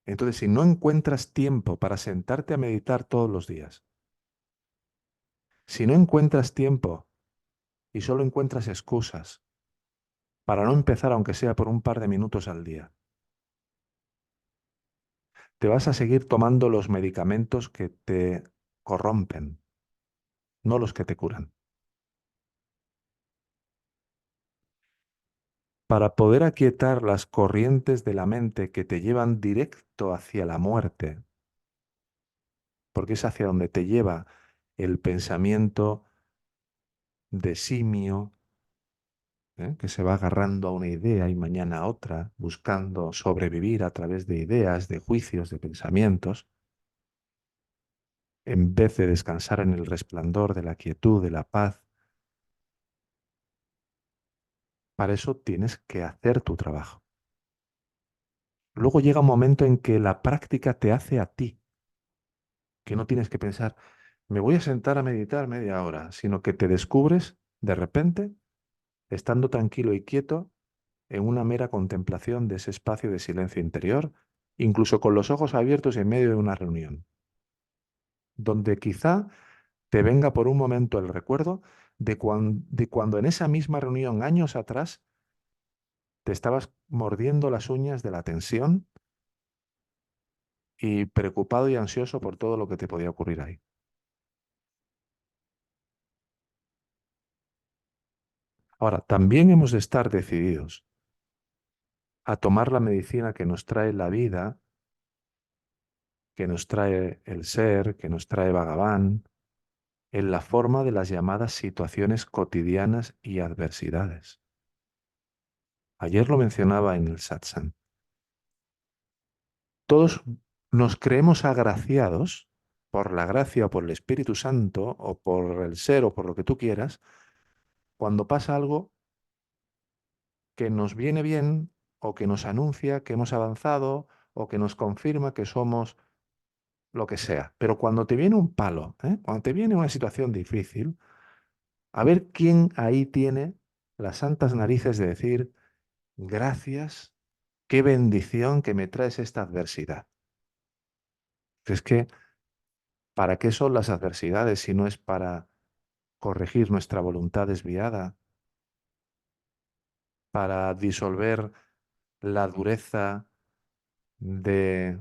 Entonces, si no encuentras tiempo para sentarte a meditar todos los días, si no encuentras tiempo y solo encuentras excusas para no empezar aunque sea por un par de minutos al día, te vas a seguir tomando los medicamentos que te corrompen, no los que te curan. Para poder aquietar las corrientes de la mente que te llevan directo hacia la muerte, porque es hacia donde te lleva el pensamiento de simio, que se va agarrando a una idea y mañana a otra, buscando sobrevivir a través de ideas, de juicios, de pensamientos, en vez de descansar en el resplandor de la quietud, de la paz. Para eso tienes que hacer tu trabajo. Luego llega un momento en que la práctica te hace a ti, que no tienes que pensar, me voy a sentar a meditar media hora, sino que te descubres de repente estando tranquilo y quieto en una mera contemplación de ese espacio de silencio interior, incluso con los ojos abiertos en medio de una reunión, donde quizá te venga por un momento el recuerdo de cuando en esa misma reunión años atrás te estabas mordiendo las uñas de la tensión y preocupado y ansioso por todo lo que te podía ocurrir ahí. Ahora, también hemos de estar decididos a tomar la medicina que nos trae la vida, que nos trae el ser, que nos trae Bhagavan, en la forma de las llamadas situaciones cotidianas y adversidades. Ayer lo mencionaba en el satsang. Todos nos creemos agraciados por la gracia o por el Espíritu Santo o por el ser o por lo que tú quieras, cuando pasa algo que nos viene bien o que nos anuncia que hemos avanzado o que nos confirma que somos lo que sea. Pero cuando te viene un palo, cuando te viene una situación difícil, a ver quién ahí tiene las santas narices de decir, gracias, qué bendición que me traes esta adversidad. Es que, ¿para qué son las adversidades si no es para corregir nuestra voluntad desviada, para disolver la dureza de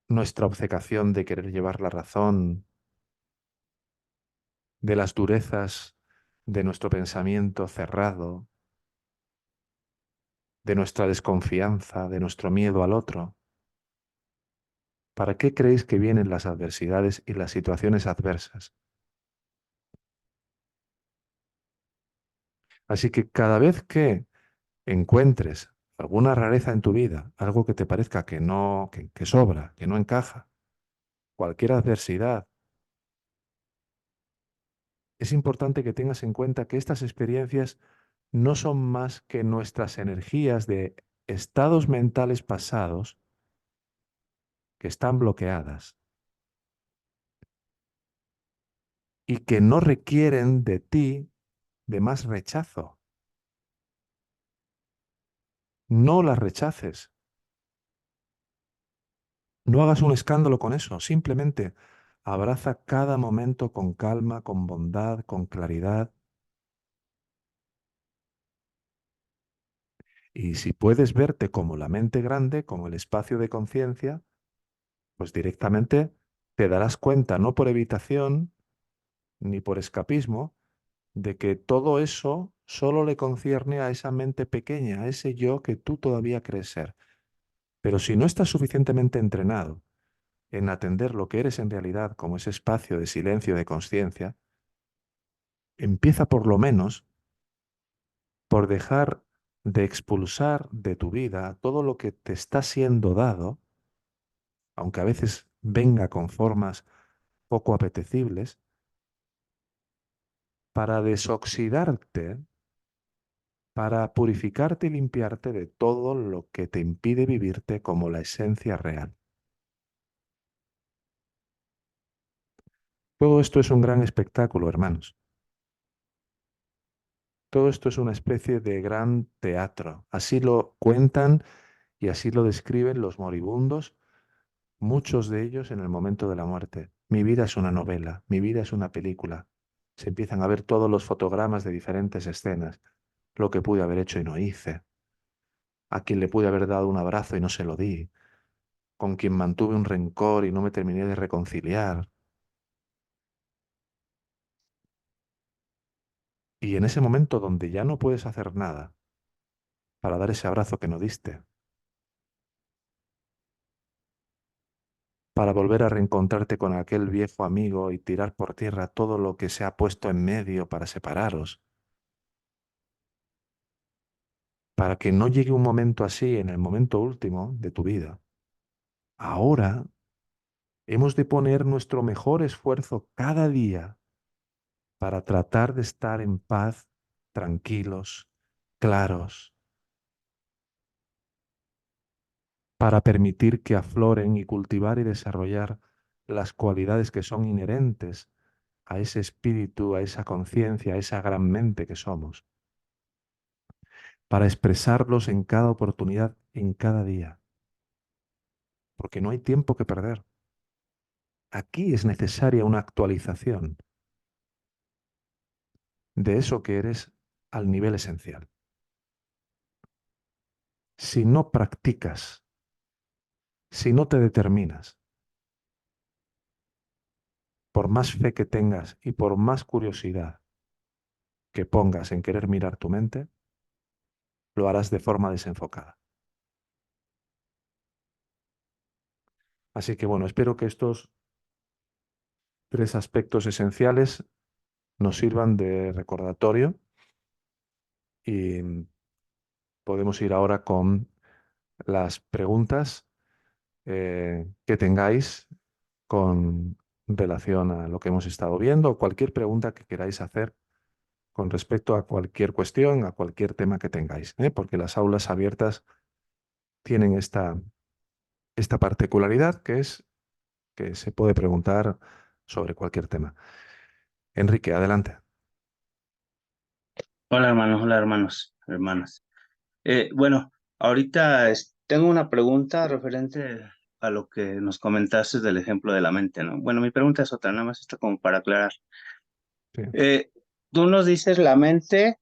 nuestra obcecación de querer llevar la razón, de las durezas de nuestro pensamiento cerrado, de nuestra desconfianza, de nuestro miedo al otro? ¿Para qué creéis que vienen las adversidades y las situaciones adversas? Así que cada vez que encuentres alguna rareza en tu vida, algo que te parezca que no, que sobra, que no encaja, cualquier adversidad, es importante que tengas en cuenta que estas experiencias no son más que nuestras energías de estados mentales pasados que están bloqueadas y que no requieren de ti de más rechazo. No las rechaces, no hagas un escándalo con eso, simplemente abraza cada momento con calma, con bondad, con claridad. Y si puedes verte como la mente grande, como el espacio de conciencia, pues directamente te darás cuenta, no por evitación ni por escapismo, de que todo eso solo le concierne a esa mente pequeña, a ese yo que tú todavía crees ser. Pero si no estás suficientemente entrenado en atender lo que eres en realidad como ese espacio de silencio de conciencia, empieza por lo menos por dejar de expulsar de tu vida todo lo que te está siendo dado, aunque a veces venga con formas poco apetecibles, para desoxidarte, para purificarte y limpiarte de todo lo que te impide vivirte como la esencia real. Todo esto es un gran espectáculo, hermanos. Todo esto es una especie de gran teatro. Así lo cuentan y así lo describen los moribundos, muchos de ellos en el momento de la muerte. Mi vida es una novela, mi vida es una película. Se empiezan a ver todos los fotogramas de diferentes escenas, lo que pude haber hecho y no hice, a quien le pude haber dado un abrazo y no se lo di, con quien mantuve un rencor y no me terminé de reconciliar. Y en ese momento donde ya no puedes hacer nada para dar ese abrazo que no diste, para volver a reencontrarte con aquel viejo amigo y tirar por tierra todo lo que se ha puesto en medio para separaros, para que no llegue un momento así en el momento último de tu vida. Ahora hemos de poner nuestro mejor esfuerzo cada día para tratar de estar en paz, tranquilos, claros, para permitir que afloren y cultivar y desarrollar las cualidades que son inherentes a ese espíritu, a esa conciencia, a esa gran mente que somos, para expresarlos en cada oportunidad, en cada día, porque no hay tiempo que perder. Aquí es necesaria una actualización de eso que eres al nivel esencial. Si no practicas, si no te determinas, por más fe que tengas y por más curiosidad que pongas en querer mirar tu mente, lo harás de forma desenfocada. Así que bueno, espero que estos tres aspectos esenciales nos sirvan de recordatorio y podemos ir ahora con las preguntas que tengáis con relación a lo que hemos estado viendo o cualquier pregunta que queráis hacer con respecto a cualquier cuestión, a cualquier tema que tengáis, ¿eh? Porque las aulas abiertas tienen esta particularidad que es que se puede preguntar sobre cualquier tema. Enrique, adelante. Hola hermanos, hola hermanos, hermanas. Bueno, ahorita tengo una pregunta referente a lo que nos comentaste del ejemplo de la mente, ¿no? Bueno, mi pregunta es otra, nada más esto como para aclarar. Sí, Eh, Tú nos dices la mente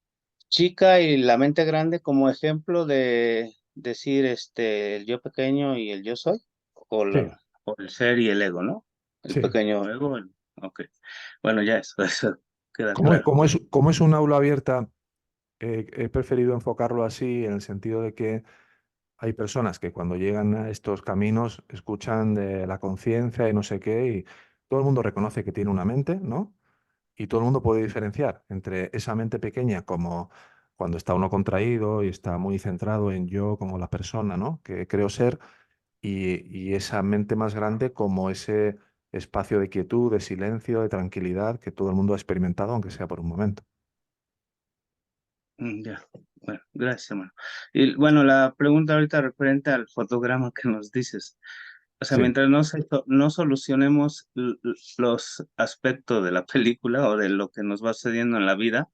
chica y la mente grande como ejemplo de decir el yo pequeño y el yo soy, o, sí, o el ser y el ego, ¿no? El sí. pequeño ego, ok. Bueno, ya eso, eso queda claro. Como es un aula abierta, he preferido enfocarlo así en el sentido de que hay personas que cuando llegan a estos caminos escuchan de la conciencia y no sé qué, y todo el mundo reconoce que tiene una mente, ¿no? Y todo el mundo puede diferenciar entre esa mente pequeña como cuando está uno contraído y está muy centrado en yo como la persona, ¿no? Que creo ser, y esa mente más grande como ese espacio de quietud, de silencio, de tranquilidad que todo el mundo ha experimentado, aunque sea por un momento. Ya, bueno, gracias, hermano. Y bueno, la pregunta ahorita referente al fotograma que nos dices. O sea, Sí, mientras no solucionemos los aspectos de la película o de lo que nos va sucediendo en la vida,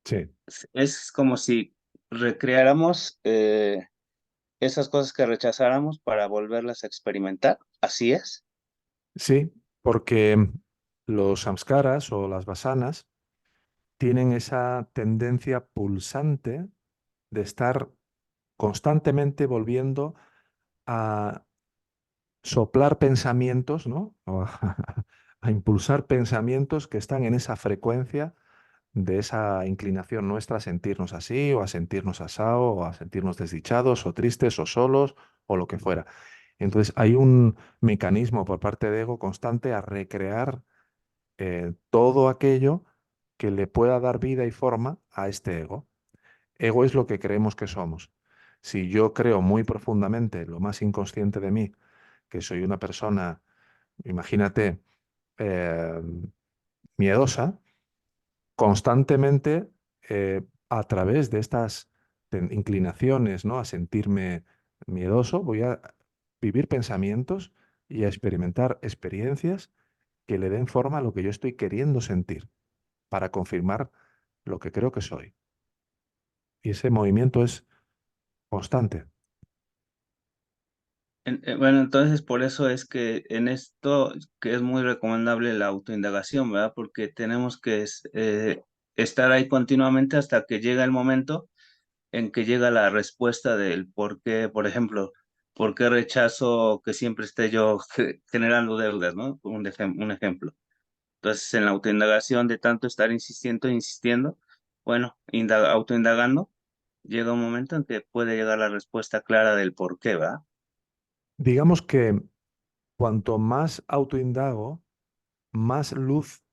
sí, es como si recreáramos esas cosas que rechazáramos para volverlas a experimentar. Así es. sí, porque los samskaras o las vasanas tienen esa tendencia pulsante de estar constantemente volviendo a soplar pensamientos, ¿no? O a impulsar pensamientos que están en esa frecuencia de esa inclinación nuestra a sentirnos así, o a sentirnos asao, o a sentirnos desdichados, o tristes, o solos, o lo que fuera. Entonces hay un mecanismo por parte de ego constante a recrear todo aquello que le pueda dar vida y forma a este ego. Ego es lo que creemos que somos. Si yo creo muy profundamente, lo más inconsciente de mí, que soy una persona, imagínate, eh, miedosa, constantemente, a través de estas inclinaciones, ¿no? A sentirme miedoso, voy a vivir pensamientos y a experimentar experiencias que le den forma a lo que yo estoy queriendo sentir para confirmar lo que creo que soy. Y ese movimiento es constante. Bueno, entonces por eso es que en esto que es muy recomendable la autoindagación, ¿verdad? Porque tenemos que estar ahí continuamente hasta que llega el momento en que llega la respuesta del por qué, por ejemplo, por qué rechazo que siempre esté yo generando deudas, ¿no? Un ejemplo. Entonces, en la autoindagación de tanto estar insistiendo, insistiendo, bueno, autoindagando, llega un momento en que puede llegar la respuesta clara del por qué, ¿va? Digamos que cuanto más autoindago, más luz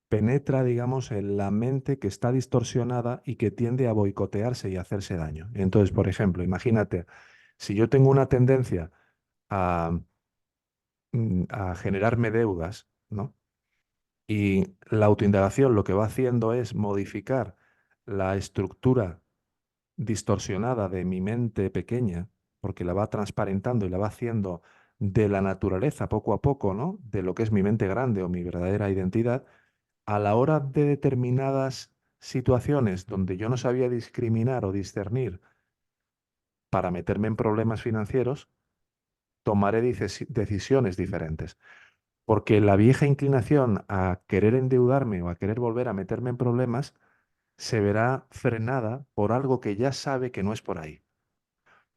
penetra, digamos, en la mente que está distorsionada y que tiende a boicotearse y a hacerse daño. Entonces, por ejemplo, imagínate, si yo tengo una tendencia a, a generarme deudas, ¿no? Y la autoindagación lo que va haciendo es modificar la estructura distorsionada de mi mente pequeña, porque la va transparentando y la va haciendo de la naturaleza poco a poco, ¿no? De lo que es mi mente grande o mi verdadera identidad, a la hora de determinadas situaciones donde yo no sabía discriminar o discernir para meterme en problemas financieros, tomaré decisiones diferentes. Porque la vieja inclinación a querer endeudarme o a querer volver a meterme en problemas se verá frenada por algo que ya sabe que no es por ahí,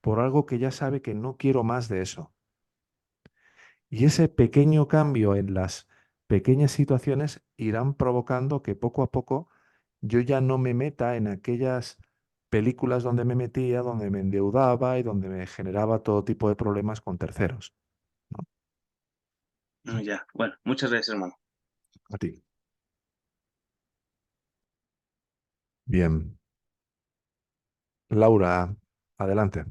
por algo que ya sabe que no quiero más de eso. Y ese pequeño cambio en las pequeñas situaciones irán provocando que poco a poco yo ya no me meta en aquellas películas donde me metía, donde me endeudaba y donde me generaba todo tipo de problemas con terceros, ¿no? Ya, bueno, muchas gracias, hermano. A ti. Bien. Laura, adelante.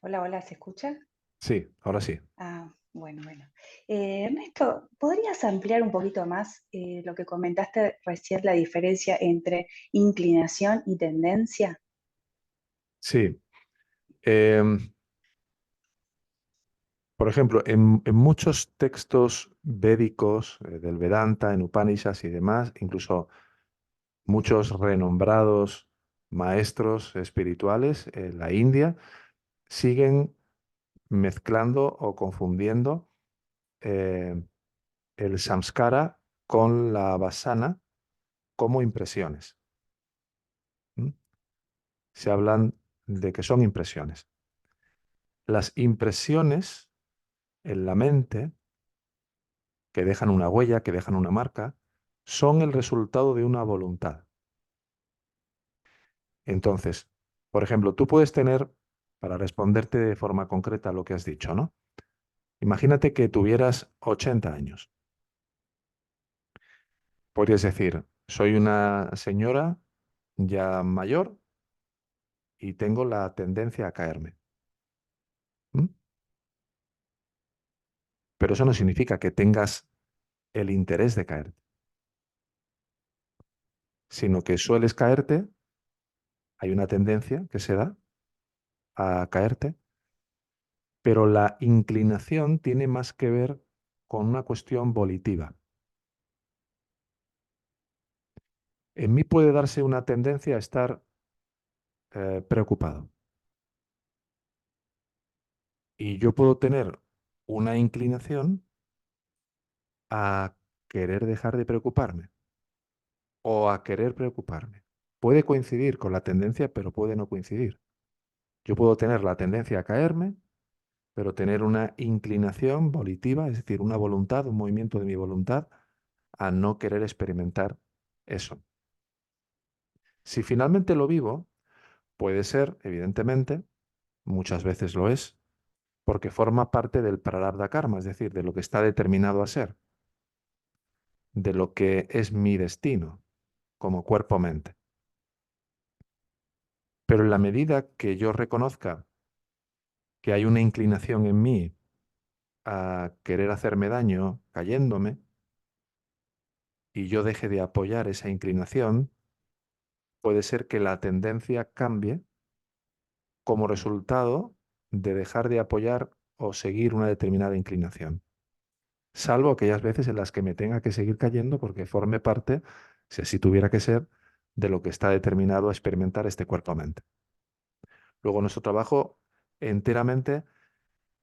Hola, hola, ¿se escucha? Sí, ahora sí. Ah, bueno, bueno. Ernesto, ¿podrías ampliar un poquito más lo que comentaste recién, la diferencia entre inclinación y tendencia? Sí. Em, por ejemplo, en muchos textos védicos, del Vedanta, en Upanishads y demás, incluso muchos renombrados maestros espirituales en la India, siguen mezclando o confundiendo eh, el samskara con la vasana como impresiones. ¿M? Se hablan de que son impresiones. Las impresiones en la mente, que dejan una huella, que dejan una marca, son el resultado de una voluntad. Entonces, por ejemplo, tú puedes tener, para responderte de forma concreta a lo que has dicho, ¿no? Imagínate que tuvieras 80 años. Podrías decir, soy una señora ya mayor y tengo la tendencia a caerme. ¿M? Pero eso no significa que tengas el interés de caerte, sino que sueles caerte, hay una tendencia que se da a caerte, pero la inclinación tiene más que ver con una cuestión volitiva. En mí puede darse una tendencia a estar preocupado y yo puedo tener una inclinación a querer dejar de preocuparme o a querer preocuparme. Puede coincidir con la tendencia, pero puede no coincidir. Yo puedo tener la tendencia a caerme, pero tener una inclinación volitiva, es decir, una voluntad, un movimiento de mi voluntad a no querer experimentar eso. Si finalmente lo vivo, puede ser, evidentemente, muchas veces lo es, porque forma parte del prarabdha karma, es decir, de lo que está determinado a ser, de lo que es mi destino como cuerpo-mente. Pero en la medida que yo reconozca que hay una inclinación en mí a querer hacerme daño cayéndome, y yo deje de apoyar esa inclinación, puede ser que la tendencia cambie como resultado de dejar de apoyar o seguir una determinada inclinación. Salvo aquellas veces en las que me tenga que seguir cayendo porque forme parte, si así tuviera que ser, de lo que está determinado a experimentar este cuerpo-mente. Luego nuestro trabajo enteramente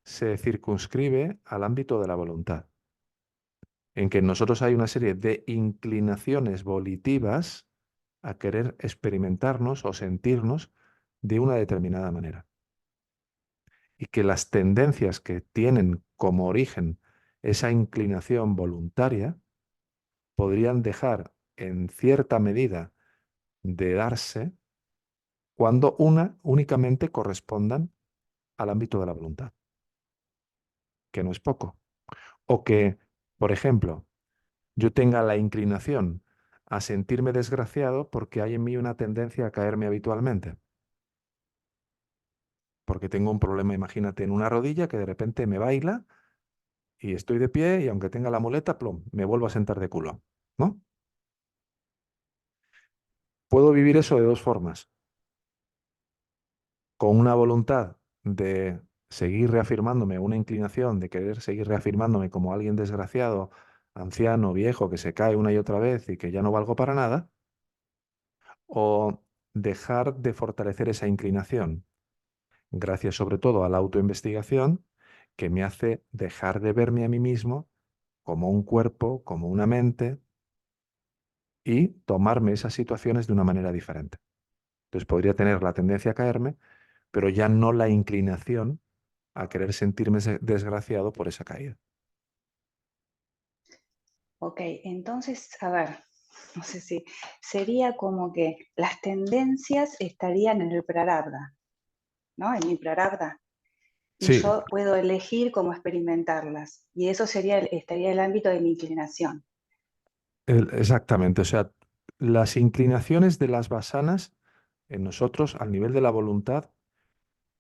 se circunscribe al ámbito de la voluntad, en que en nosotros hay una serie de inclinaciones volitivas a querer experimentarnos o sentirnos de una determinada manera. Y que las tendencias que tienen como origen esa inclinación voluntaria podrían dejar en cierta medida de darse cuando únicamente correspondan al ámbito de la voluntad, que no es poco, o que por ejemplo, yo tenga la inclinación a sentirme desgraciado porque hay en mí una tendencia a caerme habitualmente. Porque tengo un problema, imagínate, en una rodilla que de repente me baila y estoy de pie y aunque tenga la muleta, plom, me vuelvo a sentar de culo, ¿no? Puedo vivir eso de dos formas. Con una voluntad de seguir reafirmándome, una inclinación de querer seguir reafirmándome como alguien desgraciado, anciano, viejo, que se cae una y otra vez y que ya no valgo para nada, o dejar de fortalecer esa inclinación, gracias sobre todo a la autoinvestigación, que me hace dejar de verme a mí mismo como un cuerpo, como una mente, y tomarme esas situaciones de una manera diferente. Entonces podría tener la tendencia a caerme, pero ya no la inclinación a querer sentirme desgraciado por esa caída. Ok, entonces, a ver, no sé si sería como que las tendencias estarían en el prarabdha, ¿no? En mi prarabdha. Y Sí, yo puedo elegir cómo experimentarlas. Y eso sería, estaría el ámbito de mi inclinación. exactamente. O sea, las inclinaciones de las vasanas en nosotros, al nivel de la voluntad,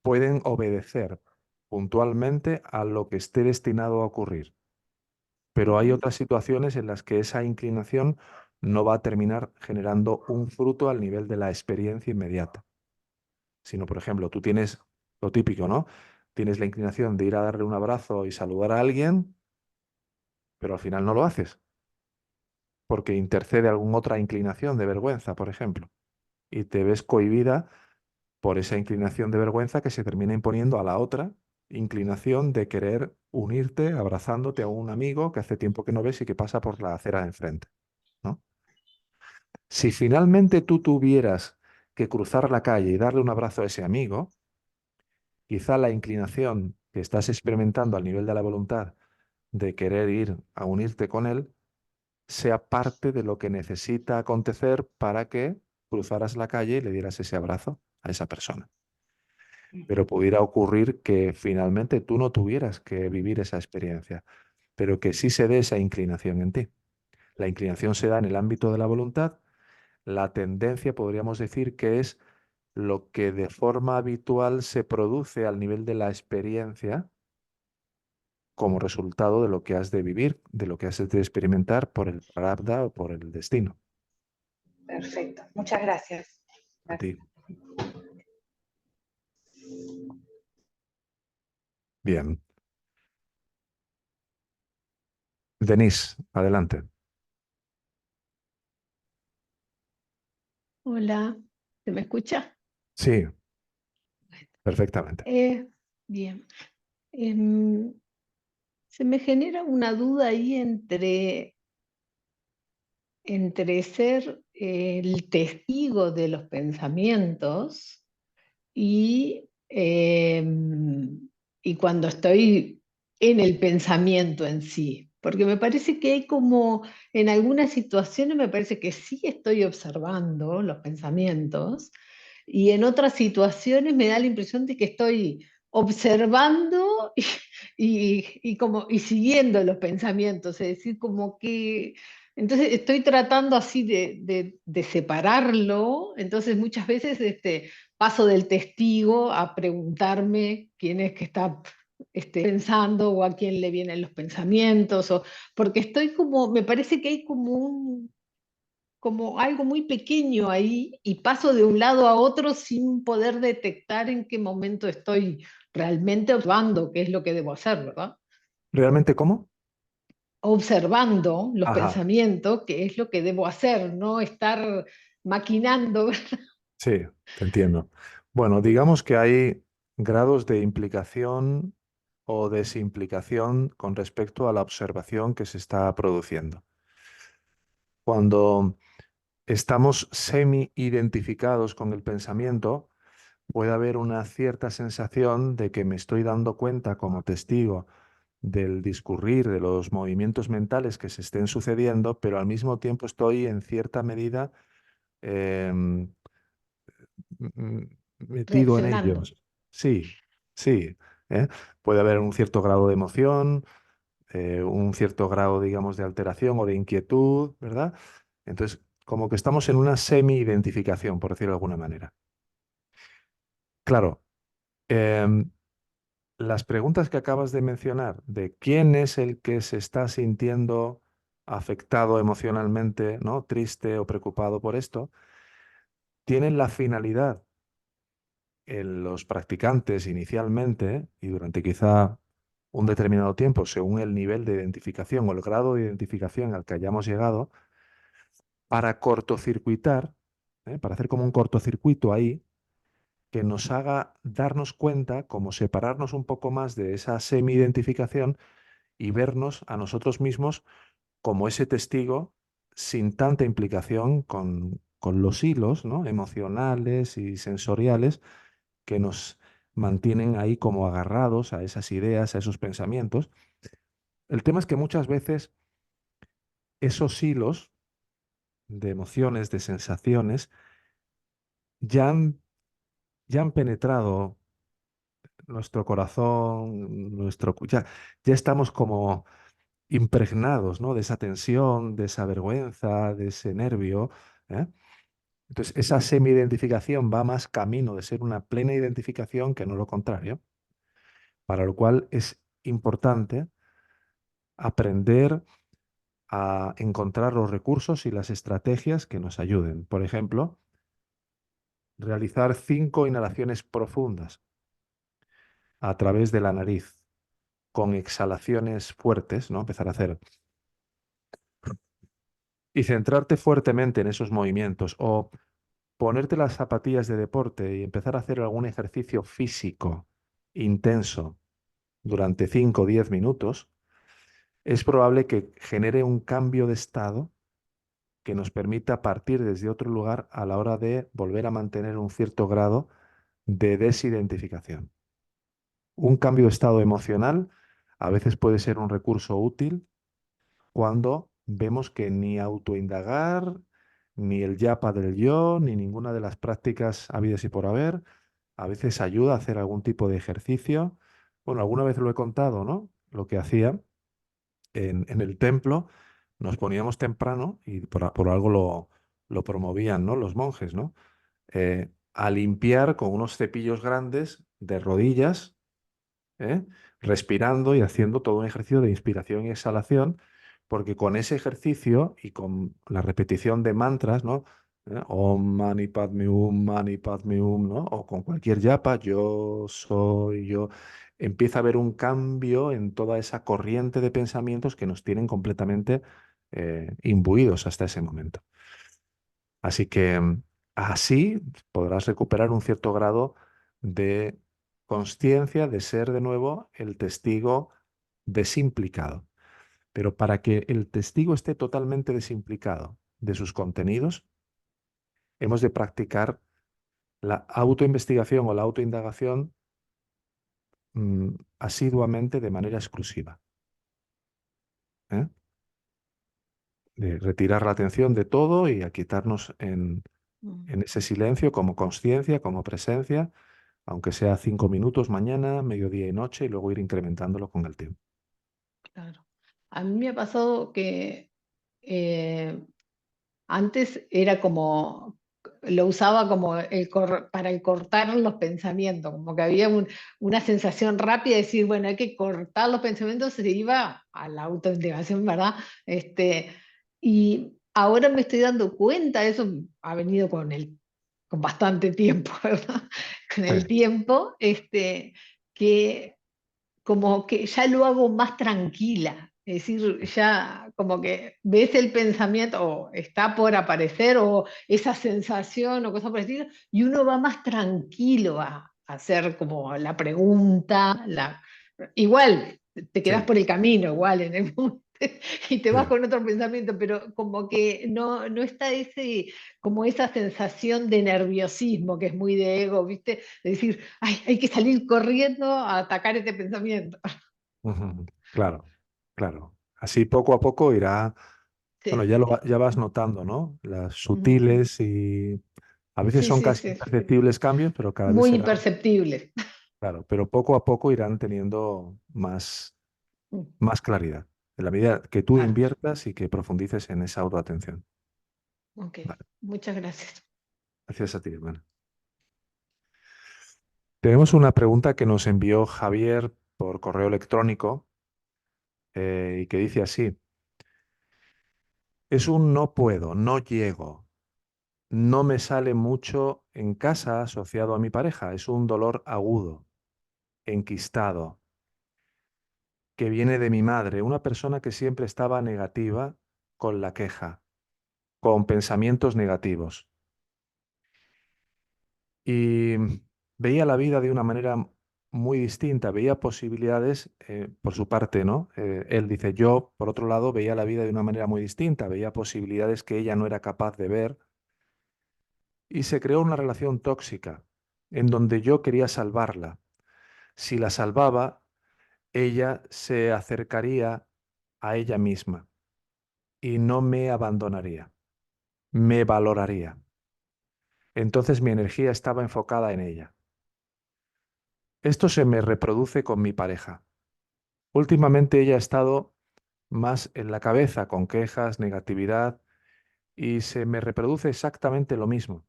pueden obedecer puntualmente a lo que esté destinado a ocurrir. Pero hay Ujú. otras situaciones en las que esa inclinación no va a terminar generando un fruto al nivel de la experiencia inmediata. Sino, por ejemplo, tú tienes lo típico, ¿no? Tienes la inclinación de ir a darle un abrazo y saludar a alguien, pero al final no lo haces, porque intercede alguna otra inclinación de vergüenza, por ejemplo, y te ves cohibida por esa inclinación de vergüenza que se termina imponiendo a la otra inclinación de querer unirte abrazándote a un amigo que hace tiempo que no ves y que pasa por la acera de enfrente, ¿no? Si finalmente tú tuvieras que cruzar la calle y darle un abrazo a ese amigo, quizá la inclinación que estás experimentando al nivel de la voluntad de querer ir a unirte con él sea parte de lo que necesita acontecer para que cruzaras la calle y le dieras ese abrazo a esa persona. Pero Ujú. pudiera ocurrir que finalmente tú no tuvieras que vivir esa experiencia, pero que sí se dé esa inclinación en ti. La inclinación se da en el ámbito de la voluntad. La tendencia podríamos decir que es lo que de forma habitual se produce al nivel de la experiencia como resultado de lo que has de vivir, de lo que has de experimentar por el prarabdha o por el destino. Perfecto. Muchas gracias. A ti. Gracias. Bien. Denise, adelante. Hola, ¿se me escucha? Sí, perfectamente. Eh, bien. Em, Se me genera una duda ahí entre ser el testigo de los pensamientos y, y cuando estoy en el pensamiento en sí. Porque me parece que hay como, en algunas situaciones me parece que sí estoy observando los pensamientos y en otras situaciones me da la impresión de que estoy observando y siguiendo los pensamientos, es decir, como que entonces estoy tratando así de separarlo, entonces muchas veces paso del testigo a preguntarme quién es que está pensando o a quién le vienen los pensamientos, porque estoy como, me parece que hay como algo muy pequeño ahí y paso de un lado a otro sin poder detectar en qué momento estoy realmente observando qué es lo que debo hacer, ¿verdad? ¿Realmente cómo? Observando los Ajá, pensamientos, qué es lo que debo hacer, no estar maquinando. sí, te entiendo. Bueno, digamos que hay grados de implicación o desimplicación con respecto a la observación que se está produciendo. Cuando estamos semi-identificados con el pensamiento, puede haber una cierta sensación de que me estoy dando cuenta como testigo del discurrir, de los movimientos mentales que se estén sucediendo, pero al mismo tiempo estoy en cierta medida em, metido en Reaccionando. ellos. Sí, sí. ¿Eh? Puede haber un cierto grado de emoción, un cierto grado, digamos, de alteración o de inquietud, ¿verdad? Entonces, como que estamos en una semi-identificación, por decirlo de alguna manera. Claro, em, las preguntas que acabas de mencionar, de quién es el que se está sintiendo afectado emocionalmente, ¿no? Triste o preocupado por esto, tienen la finalidad en los practicantes inicialmente y durante quizá un determinado tiempo, según el nivel de identificación o el grado de identificación al que hayamos llegado, para cortocircuitar, para hacer como un cortocircuito ahí, que nos haga darnos cuenta, como separarnos un poco más de esa semi-identificación y vernos a nosotros mismos como ese testigo sin tanta implicación con los hilos, ¿no? Emocionales y sensoriales que nos mantienen ahí como agarrados a esas ideas, a esos pensamientos. El tema es que muchas veces esos hilos de emociones, de sensaciones, ya han, ya han penetrado nuestro corazón, ya estamos como impregnados, ¿no? De esa tensión, de esa vergüenza, de ese nervio, ¿eh? Entonces, esa semi-identificación va más camino de ser una plena identificación que no lo contrario, para lo cual es importante aprender a encontrar los recursos y las estrategias que nos ayuden. Por ejemplo, realizar 5 inhalaciones profundas a través de la nariz, con exhalaciones fuertes, ¿no? Empezar a hacer y centrarte fuertemente en esos movimientos o ponerte las zapatillas de deporte y empezar a hacer algún ejercicio físico intenso durante 5 o 10 minutos, es probable que genere un cambio de estado que nos permita partir desde otro lugar a la hora de volver a mantener un cierto grado de desidentificación. Un cambio de estado emocional a veces puede ser un recurso útil cuando vemos que ni autoindagar, ni el yapa del yo, ni ninguna de las prácticas habidas y por haber, a veces ayuda a hacer algún tipo de ejercicio. Bueno, alguna vez lo he contado, ¿no? Lo que hacía en el templo, nos poníamos temprano y por algo lo promovían, ¿no? Los monjes, ¿no? A limpiar con unos cepillos grandes de rodillas, ¿eh? Respirando y haciendo todo un ejercicio de inspiración y exhalación, porque con ese ejercicio y con la repetición de mantras, ¿no? Om Mani Padme Hum, ¿no? O con cualquier yapa, yo soy yo, empieza a haber un cambio en toda esa corriente de pensamientos que nos tienen completamente imbuidos hasta ese momento. Así que así podrás recuperar un cierto grado de conciencia de ser de nuevo el testigo desimplicado. Pero para que el testigo esté totalmente desimplicado de sus contenidos, hemos de practicar la autoinvestigación o la autoindagación asiduamente de manera exclusiva, ¿eh? De retirar la atención de todo y a quitarnos en ese silencio como conciencia, como presencia, aunque sea 5 minutos mañana, mediodía y noche, y luego ir incrementándolo con el tiempo. Claro. A mí me ha pasado que eh, antes era como, lo usaba como para el cortar los pensamientos, como que había una sensación rápida de decir, bueno, hay que cortar los pensamientos, se iba a la autointegración, ¿verdad? Y ahora me estoy dando cuenta, eso ha venido con bastante tiempo, ¿verdad? Con Sí. el tiempo, que como que ya lo hago más tranquila, es decir, ya como que ves el pensamiento o está por aparecer o esa sensación o cosa por el estilo, y uno va más tranquilo a hacer como la pregunta, igual te quedas Sí, por el camino, igual en el momento. Y te vas sí. con otro pensamiento, pero como que no está como esa sensación de nerviosismo que es muy de ego, ¿viste? De decir, ay, hay que salir corriendo a atacar este pensamiento. Ujú. Claro, claro. Así poco a poco irá, bueno, Sí, sí. ya vas notando, ¿no? Las Ujú. sutiles y a veces Sí, son sí, casi sí. imperceptibles cambios, pero cada vez Muy serán, imperceptible. claro, pero poco a poco irán teniendo más más claridad, en la medida que tú Claro. inviertas y que profundices en esa autoatención. Ok, Vale, muchas gracias. gracias a ti, hermano. Tenemos una pregunta que nos envió Javier por correo electrónico y que dice así: es un no puedo, no llego, no me sale mucho en casa asociado a mi pareja, es un dolor agudo, enquistado, que viene de mi madre, una persona que siempre estaba negativa con la queja, con pensamientos negativos. Y veía la vida de una manera muy distinta, veía posibilidades por su parte, ¿no? Él dice, yo, por otro lado, veía la vida de una manera muy distinta, veía posibilidades que ella no era capaz de ver y se creó una relación tóxica en donde yo quería salvarla. Si la salvaba, ella se acercaría a ella misma y no me abandonaría, me valoraría. Entonces mi energía estaba enfocada en ella. Esto se me reproduce con mi pareja. Últimamente ella ha estado más en la cabeza con quejas, negatividad y se me reproduce exactamente lo mismo.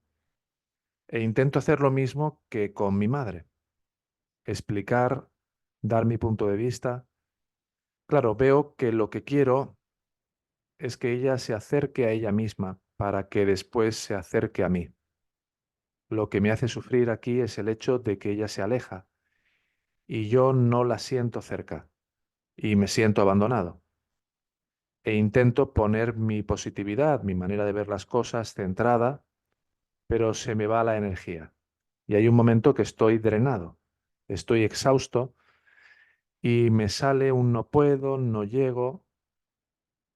E intento hacer lo mismo que con mi madre. Explicar, dar mi punto de vista. Claro, veo que lo que quiero es que ella se acerque a ella misma para que después se acerque a mí. Lo que me hace sufrir aquí es el hecho de que ella se aleja y yo no la siento cerca y me siento abandonado. E intento poner mi positividad, mi manera de ver las cosas centrada, pero se me va la energía. Y hay un momento que estoy drenado, estoy exhausto y me sale un no puedo, no llego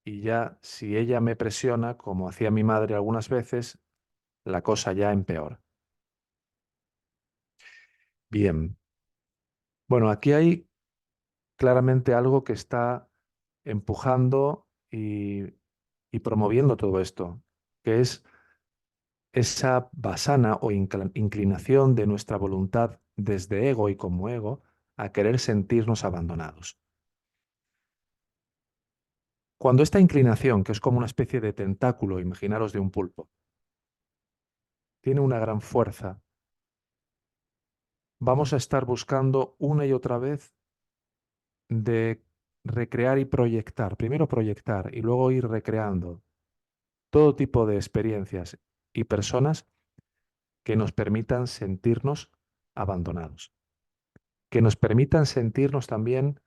y ya si ella me presiona, como hacía mi madre algunas veces, la cosa ya empeora. Bien, bueno, aquí hay claramente algo que está empujando y promoviendo todo esto, que es esa basana o inclinación de nuestra voluntad desde ego y como ego a querer sentirnos abandonados. Cuando esta inclinación, que es como una especie de tentáculo, imaginaros de un pulpo, tiene una gran fuerza, vamos a estar buscando una y otra vez de recrear y proyectar, primero proyectar y luego ir recreando todo tipo de experiencias y personas que nos permitan sentirnos abandonados, que nos permitan sentirnos también,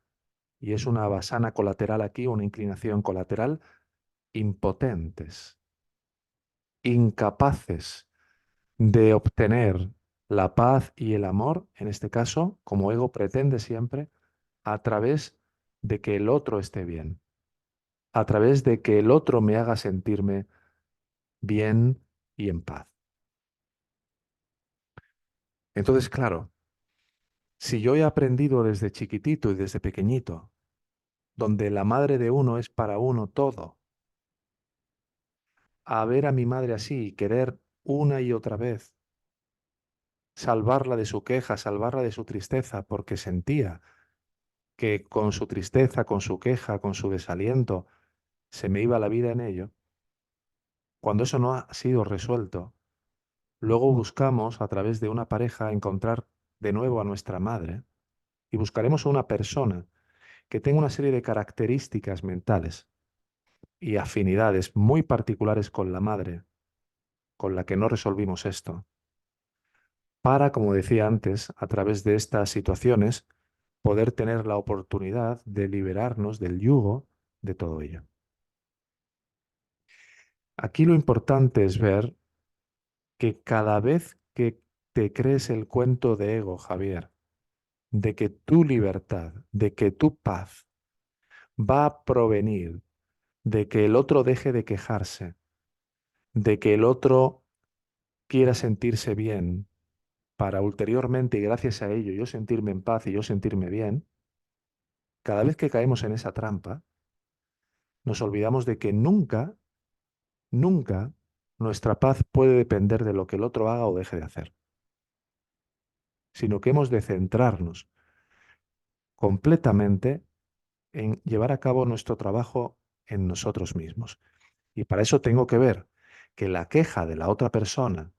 y es una basana colateral aquí, una inclinación colateral, impotentes, incapaces de obtener la paz y el amor, en este caso, como ego pretende siempre, a través de que el otro esté bien, a través de que el otro me haga sentirme bien y en paz. Entonces, claro, si yo he aprendido desde chiquitito y desde pequeñito, donde la madre de uno es para uno todo, a ver a mi madre así y querer una y otra vez salvarla de su queja, salvarla de su tristeza, porque sentía que con su tristeza, con su queja, con su desaliento, se me iba la vida en ello, cuando eso no ha sido resuelto, luego buscamos a través de una pareja encontrar de nuevo a nuestra madre y buscaremos una persona que tenga una serie de características mentales y afinidades muy particulares con la madre, con la que no resolvimos esto, para, como decía antes, a través de estas situaciones, poder tener la oportunidad de liberarnos del yugo de todo ello. Aquí lo importante es ver que cada vez que te crees el cuento de ego, Javier, de que tu libertad, de que tu paz va a provenir de que el otro deje de quejarse, de que el otro quiera sentirse bien, para ulteriormente y gracias a ello yo sentirme en paz y yo sentirme bien, cada vez que caemos en esa trampa, nos olvidamos de que nunca, nunca nuestra paz puede depender de lo que el otro haga o deje de hacer, sino que hemos de centrarnos completamente en llevar a cabo nuestro trabajo en nosotros mismos. Y para eso tengo que ver que la queja de la otra persona,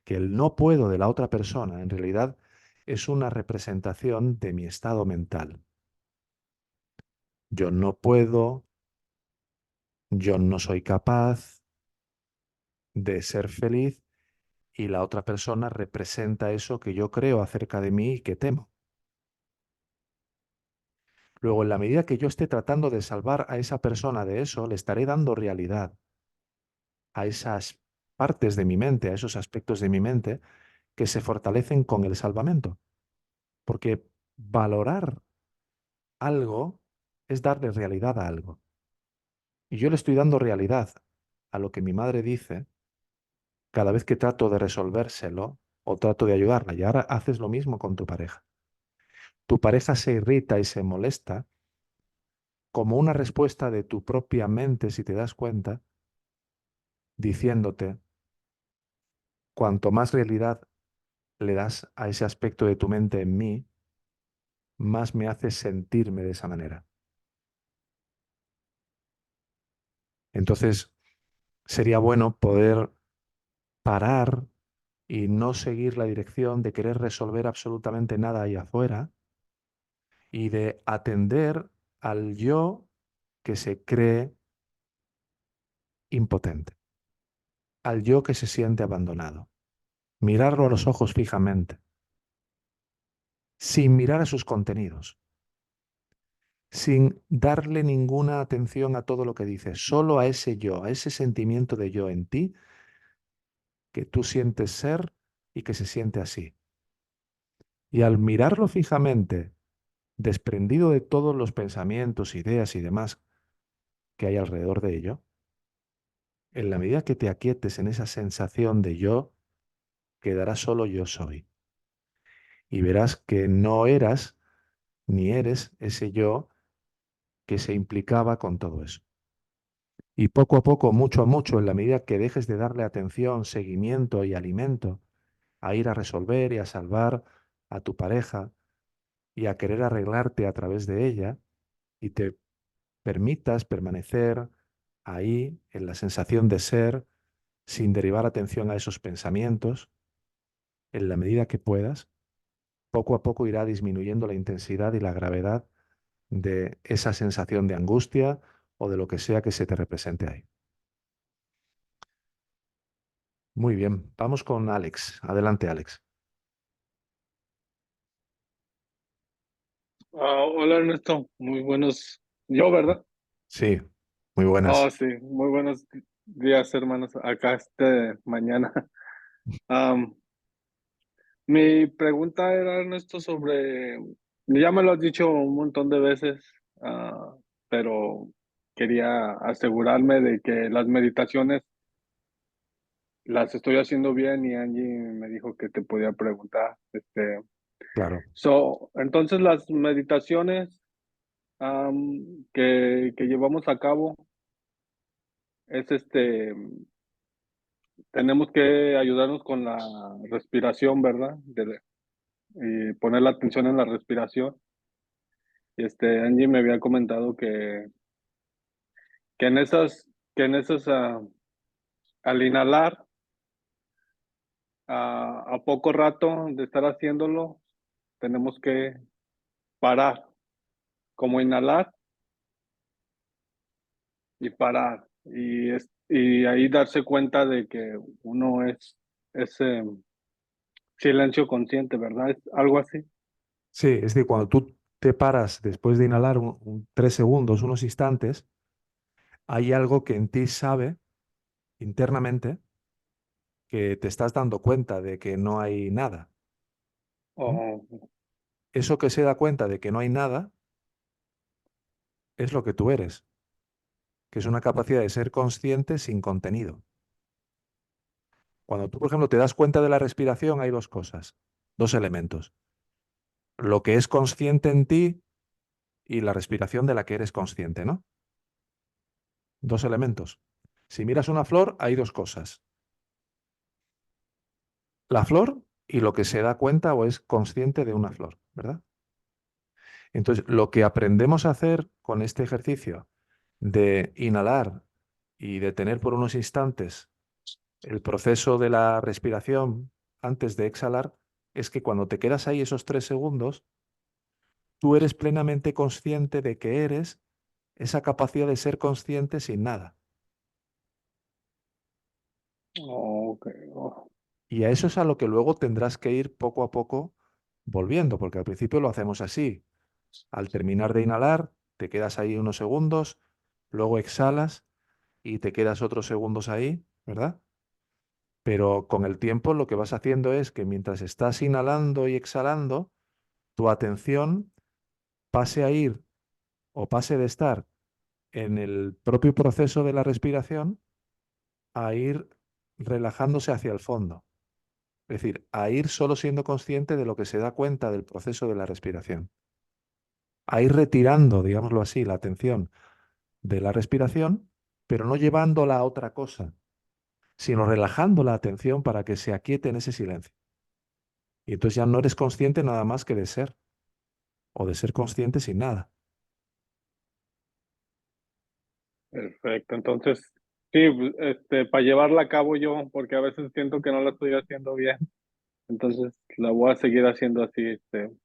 que el no puedo de la otra persona, en realidad es una representación de mi estado mental. Yo no puedo, yo no soy capaz de ser feliz, y la otra persona representa eso que yo creo acerca de mí y que temo. Luego, en la medida que yo esté tratando de salvar a esa persona de eso, le estaré dando realidad a esas partes de mi mente, a esos aspectos de mi mente que se fortalecen con el salvamento. Porque valorar algo es darle realidad a algo. Y yo le estoy dando realidad a lo que mi madre dice cada vez que trato de resolvérselo o trato de ayudarla. Y ahora haces lo mismo con tu pareja. Tu pareja se irrita y se molesta como una respuesta de tu propia mente, si te das cuenta, diciéndote, cuanto más realidad le das a ese aspecto de tu mente en mí, más me hace sentirme de esa manera. Entonces, sería bueno poder parar y no seguir la dirección de querer resolver absolutamente nada ahí afuera y de atender al yo que se cree impotente, al yo que se siente abandonado. Mirarlo a los ojos fijamente, sin mirar a sus contenidos, sin darle ninguna atención a todo lo que dice, solo a ese yo, a ese sentimiento de yo en ti que tú sientes ser y que se siente así. Y al mirarlo fijamente, desprendido de todos los pensamientos, ideas y demás que hay alrededor de ello, en la medida que te aquietes en esa sensación de yo, quedará solo yo soy. Y verás que no eras ni eres ese yo que se implicaba con todo eso. Y poco a poco, mucho a mucho, en la medida que dejes de darle atención, seguimiento y alimento a ir a resolver y a salvar a tu pareja y a querer arreglarte a través de ella, y te permitas permanecer ahí en la sensación de ser sin derivar atención a esos pensamientos, en la medida que puedas, poco a poco irá disminuyendo la intensidad y la gravedad de esa sensación de angustia o de lo que sea que se te represente ahí. Muy bien, vamos con Alex. Adelante, Alex. Hola Ernesto, muy buenos. Yo, ¿verdad? Sí, muy Oh, buenas. sí, muy buenos días, hermanos. Acá mañana. Am, Mi pregunta era, Ernesto, sobre. Ya me lo has dicho un montón de veces, pero quería asegurarme de que las meditaciones las estoy haciendo bien y Angie me dijo que te podía preguntar. Claro. Entonces las meditaciones que llevamos a cabo es tenemos que ayudarnos con la respiración, ¿verdad? Y poner la atención en la respiración. Angie me había comentado que en esas, que en esas, al inhalar, a poco rato de estar haciéndolo, tenemos que parar, como inhalar y parar. Y ahí darse cuenta de que uno es silencio consciente, ¿verdad? Es algo así. Sí, es decir, cuando tú te paras después de inhalar 3 segundos, unos instantes, hay algo que en ti sabe internamente que te estás dando cuenta de que no hay nada. ¿Mm? O Eso que se da cuenta de que no hay nada es lo que tú eres, que es una capacidad de ser consciente sin contenido. Cuando tú, por ejemplo, te das cuenta de la respiración, hay dos cosas, dos elementos. Lo que es consciente en ti y la respiración de la que eres consciente, ¿no? Dos elementos. Si miras una flor, hay dos cosas. La flor y lo que se da cuenta o es consciente de una flor, ¿verdad? Entonces, lo que aprendemos a hacer con este ejercicio de inhalar y detener por unos instantes el proceso de la respiración antes de exhalar, es que cuando te quedas ahí esos 3 segundos, tú eres plenamente consciente de que eres esa capacidad de ser consciente sin nada. Ok. Oh, Y a eso es a lo que luego tendrás que ir poco a poco volviendo, porque al principio lo hacemos así. Al terminar de inhalar, te quedas ahí unos segundos, luego exhalas y te quedas otros segundos ahí, ¿verdad? Pero con el tiempo lo que vas haciendo es que mientras estás inhalando y exhalando, tu atención pase a ir o pase de estar en el propio proceso de la respiración a ir relajándose hacia el fondo. Es decir, a ir solo siendo consciente de lo que se da cuenta del proceso de la respiración. A ir retirando, digámoslo así, la atención de la respiración, pero no llevándola a otra cosa, sino relajando la atención para que se aquiete en ese silencio. Y entonces ya no eres consciente nada más que de ser, o de ser consciente sin nada. perfecto. Entonces, sí, para llevarla a cabo yo, porque a veces siento que no la estoy haciendo bien. Entonces, la voy a seguir haciendo así,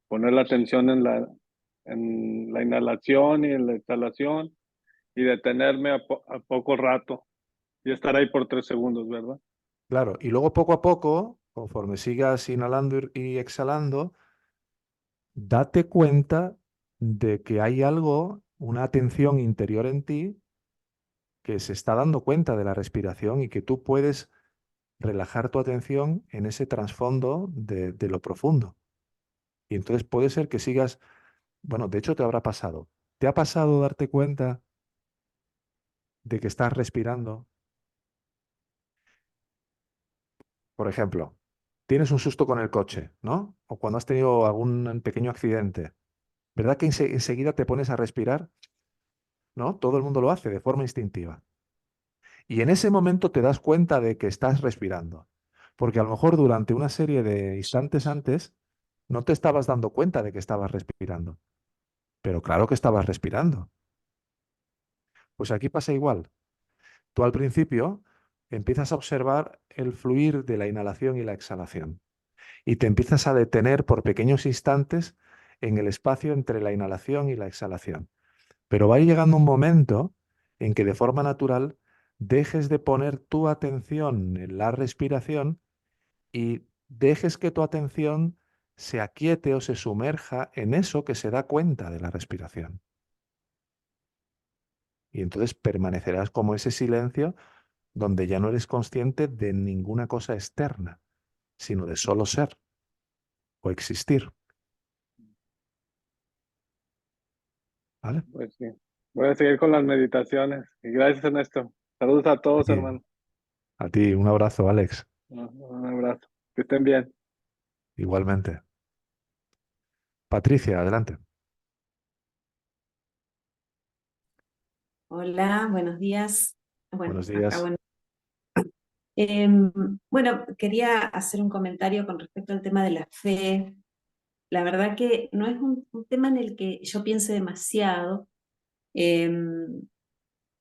poner la atención en la inhalación y en la exhalación y detenerme a poco rato y estar ahí por 3 segundos, ¿verdad? Claro, y luego poco a poco, conforme sigas inhalando y exhalando, date cuenta de que hay algo, una atención interior en ti que se está dando cuenta de la respiración y que tú puedes relajar tu atención en ese trasfondo de lo profundo. Y entonces puede ser que sigas, bueno, de hecho te habrá pasado. ¿Te ha pasado darte cuenta de que estás respirando? Por ejemplo, tienes un susto con el coche, ¿no? O cuando has tenido algún pequeño accidente. ¿Verdad que enseguida te pones a respirar? ¿No? Todo el mundo lo hace de forma instintiva. Y en ese momento te das cuenta de que estás respirando. Porque a lo mejor durante una serie de instantes antes no te estabas dando cuenta de que estabas respirando. Pero claro que estabas respirando. Pues aquí pasa igual. Tú al principio empiezas a observar el fluir de la inhalación y la exhalación. Y te empiezas a detener por pequeños instantes en el espacio entre la inhalación y la exhalación. Pero va a ir llegando un momento en que de forma natural dejes de poner tu atención en la respiración y dejes que tu atención se aquiete o se sumerja en eso que se da cuenta de la respiración. Y entonces permanecerás como ese silencio donde ya no eres consciente de ninguna cosa externa, sino de solo ser o existir. ¿Vale? Pues sí. Voy a seguir con las meditaciones. Y gracias, Ernesto. Saludos a todos, Sí. hermano. A ti, un abrazo, Alex. Un abrazo. Que estén bien. Igualmente. Patricia, adelante. Hola, buenos días. Buenos Acá, días. Em, quería hacer un comentario con respecto al tema de la fe. La verdad que no es un tema en el que yo piense demasiado. Em,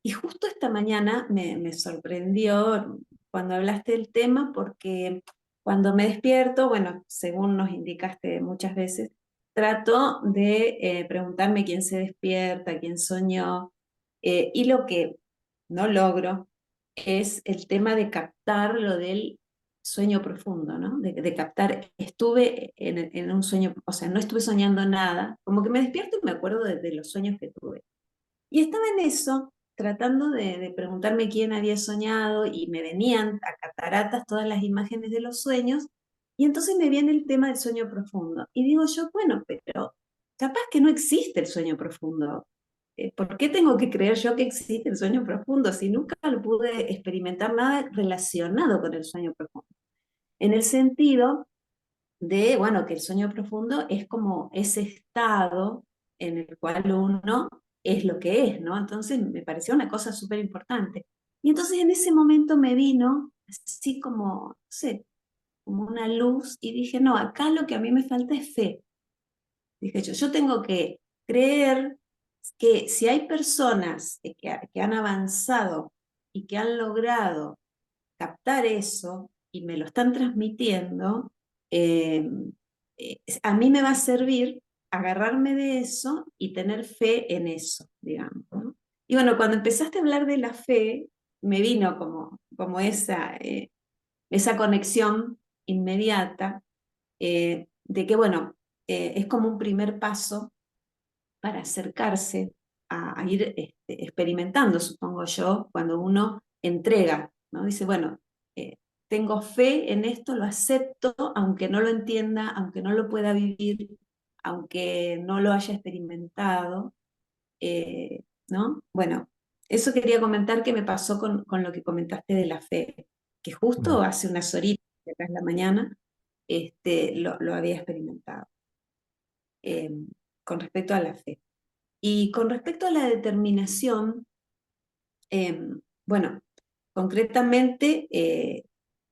y justo esta mañana me sorprendió cuando hablaste del tema, porque cuando me despierto, bueno, según nos indicaste muchas veces, trato de preguntarme quién se despierta, quién soñó, y lo que no logro es el tema de captar lo del sueño profundo, ¿no? De captar, estuve en un sueño, o sea, no estuve soñando nada, como que me despierto y me acuerdo de los sueños que tuve. Y estaba en eso, tratando de preguntarme quién había soñado, y me venían a cataratas todas las imágenes de los sueños, y entonces me viene el tema del sueño profundo. Y digo yo, bueno, pero capaz que no existe el sueño profundo. ¿Por qué tengo que creer yo que existe el sueño profundo si nunca lo pude experimentar nada relacionado con el sueño profundo? En el sentido de, bueno, que el sueño profundo es como ese estado en el cual uno es lo que es, ¿no? Entonces me pareció una cosa súper importante. Y entonces en ese momento me vino así como, no sé, como una luz, y dije, no, acá lo que a mí me falta es fe. Dije yo tengo que creer que si hay personas que han avanzado y que han logrado captar eso y me lo están transmitiendo, a mí me va a servir agarrarme de eso y tener fe en eso, digamos, ¿no? Y bueno, cuando empezaste a hablar de la fe, me vino como esa conexión inmediata de que, bueno, es como un primer paso para acercarse a ir experimentando, supongo yo, cuando uno entrega, ¿no? Dice, bueno, tengo fe en esto, lo acepto, aunque no lo entienda, aunque no lo pueda vivir, aunque no lo haya experimentado, ¿no? Bueno, eso quería comentar que me pasó con lo que comentaste de la fe, que justo hace unas horitas, acá en la mañana, lo había experimentado eh, con respecto a la fe. Y con respecto a la determinación, bueno, concretamente,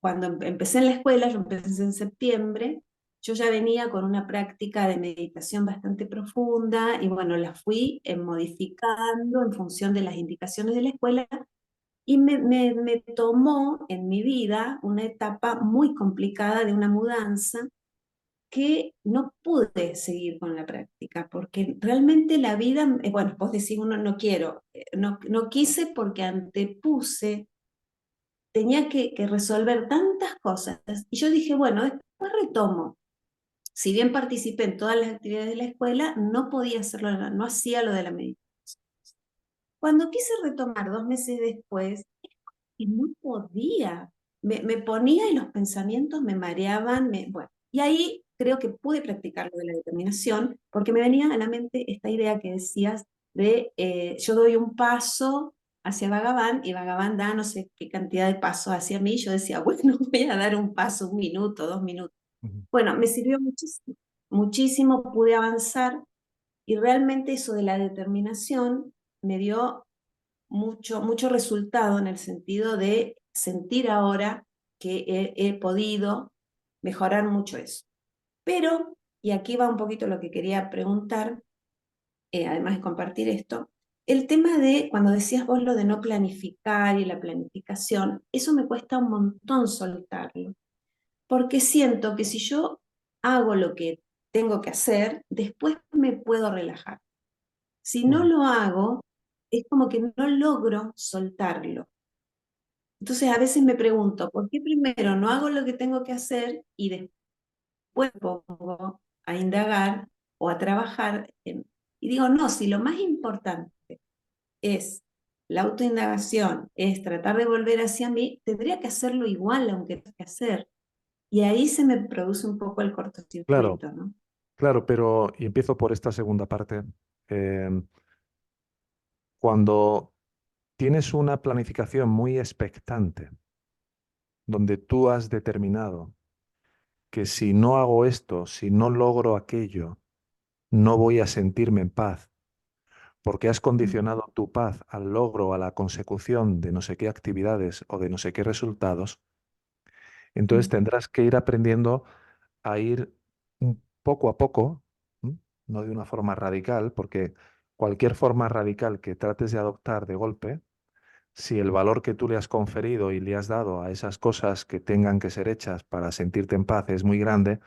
cuando empecé en la escuela, yo empecé en septiembre, yo ya venía con una práctica de meditación bastante profunda y bueno, la fui modificando en función de las indicaciones de la escuela y me tomó en mi vida una etapa muy complicada de una mudanza que no pude seguir con la práctica, porque realmente la vida, bueno, vos decís, uno no quiero, no quise porque antepuse, tenía que resolver tantas cosas, y yo dije, bueno, después retomo. Si bien participé en todas las actividades de la escuela, no podía hacerlo, no hacía lo de la meditación. Cuando quise retomar 2 meses después, y no podía. Me ponía y los pensamientos me mareaban, bueno. Y ahí creo que pude practicar lo de la determinación, porque me venía a la mente esta idea que decías de yo doy un paso hacia Bhagavan y Bhagavan da no sé qué cantidad de pasos hacia mí. Yo decía, bueno, voy a dar un paso, 1 minuto, 2 minutos. Bueno, me sirvió muchísimo, muchísimo, pude avanzar y realmente eso de la determinación me dio mucho resultado en el sentido de sentir ahora que he podido mejorar mucho eso. Pero, y aquí va un poquito lo que quería preguntar, además de compartir esto, el tema de cuando decías vos lo de no planificar y la planificación, eso me cuesta un montón soltarlo, porque siento que si yo hago lo que tengo que hacer, después me puedo relajar. Si no lo hago, es como que no logro soltarlo. Entonces a veces me pregunto, ¿por qué primero no hago lo que tengo que hacer y después pongo a indagar o a trabajar? Y digo, no, si lo más importante es la autoindagación, es tratar de volver hacia mí, tendría que hacerlo igual aunque tenga que hacer. Y ahí se me produce un poco el Claro, cortocircuito, ¿no? claro, pero, y empiezo por esta segunda parte. Cuando tienes una planificación muy expectante, donde tú has determinado que si no hago esto, si no logro aquello, no voy a sentirme en paz, porque has condicionado tu paz al logro, a la consecución de no sé qué actividades o de no sé qué resultados, entonces tendrás que ir aprendiendo a ir poco a poco, ¿m? No de una forma radical, porque cualquier forma radical que trates de adoptar de golpe, si el valor que tú le has conferido y le has dado a esas cosas que tengan que ser hechas para sentirte en paz es muy grande,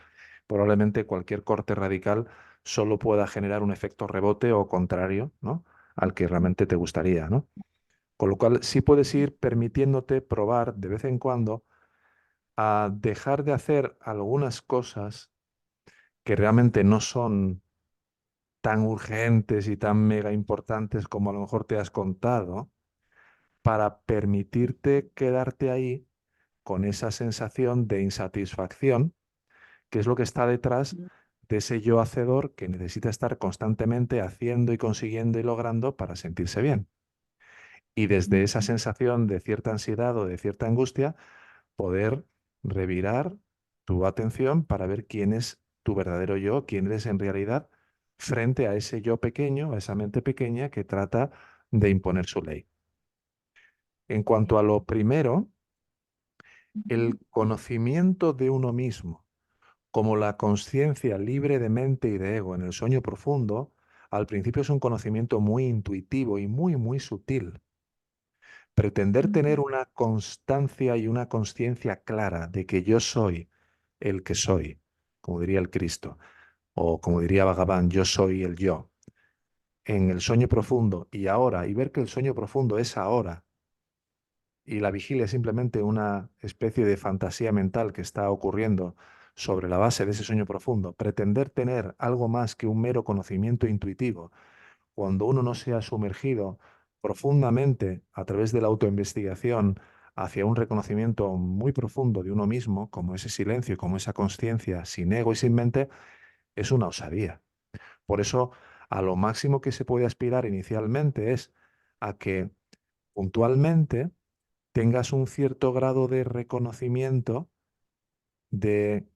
probablemente cualquier corte radical solo pueda generar un efecto rebote o contrario, ¿no? Al que realmente te gustaría, ¿no? Con lo cual sí puedes ir permitiéndote probar de vez en cuando a dejar de hacer algunas cosas que realmente no son tan urgentes y tan mega importantes como a lo mejor te has contado, para permitirte quedarte ahí con esa sensación de insatisfacción, que es lo que está detrás de ese yo hacedor que necesita estar constantemente haciendo y consiguiendo y logrando para sentirse bien. Y desde esa sensación de cierta ansiedad o de cierta angustia, poder revirar tu atención para ver quién es tu verdadero yo, quién eres en realidad, frente a ese yo pequeño, a esa mente pequeña que trata de imponer su ley. En cuanto a lo primero, el conocimiento de uno mismo como la conciencia libre de mente y de ego en el sueño profundo Al principio es un conocimiento muy intuitivo y muy, muy sutil. Pretender tener una constancia y una consciencia clara de que yo soy el que soy, como diría el Cristo, o como diría Bhagavan, yo soy el yo, en el sueño profundo y ahora, y ver que el sueño profundo es ahora, y la vigilia es simplemente una especie de fantasía mental que está ocurriendo sobre la base de ese sueño profundo, pretender tener algo más que un mero conocimiento intuitivo, cuando uno no se ha sumergido profundamente a través de la autoinvestigación hacia un reconocimiento muy profundo de uno mismo, como ese silencio, como esa conciencia sin ego y sin mente, es una osadía. Por eso, a lo máximo que se puede aspirar inicialmente es a que puntualmente tengas un cierto grado de reconocimiento de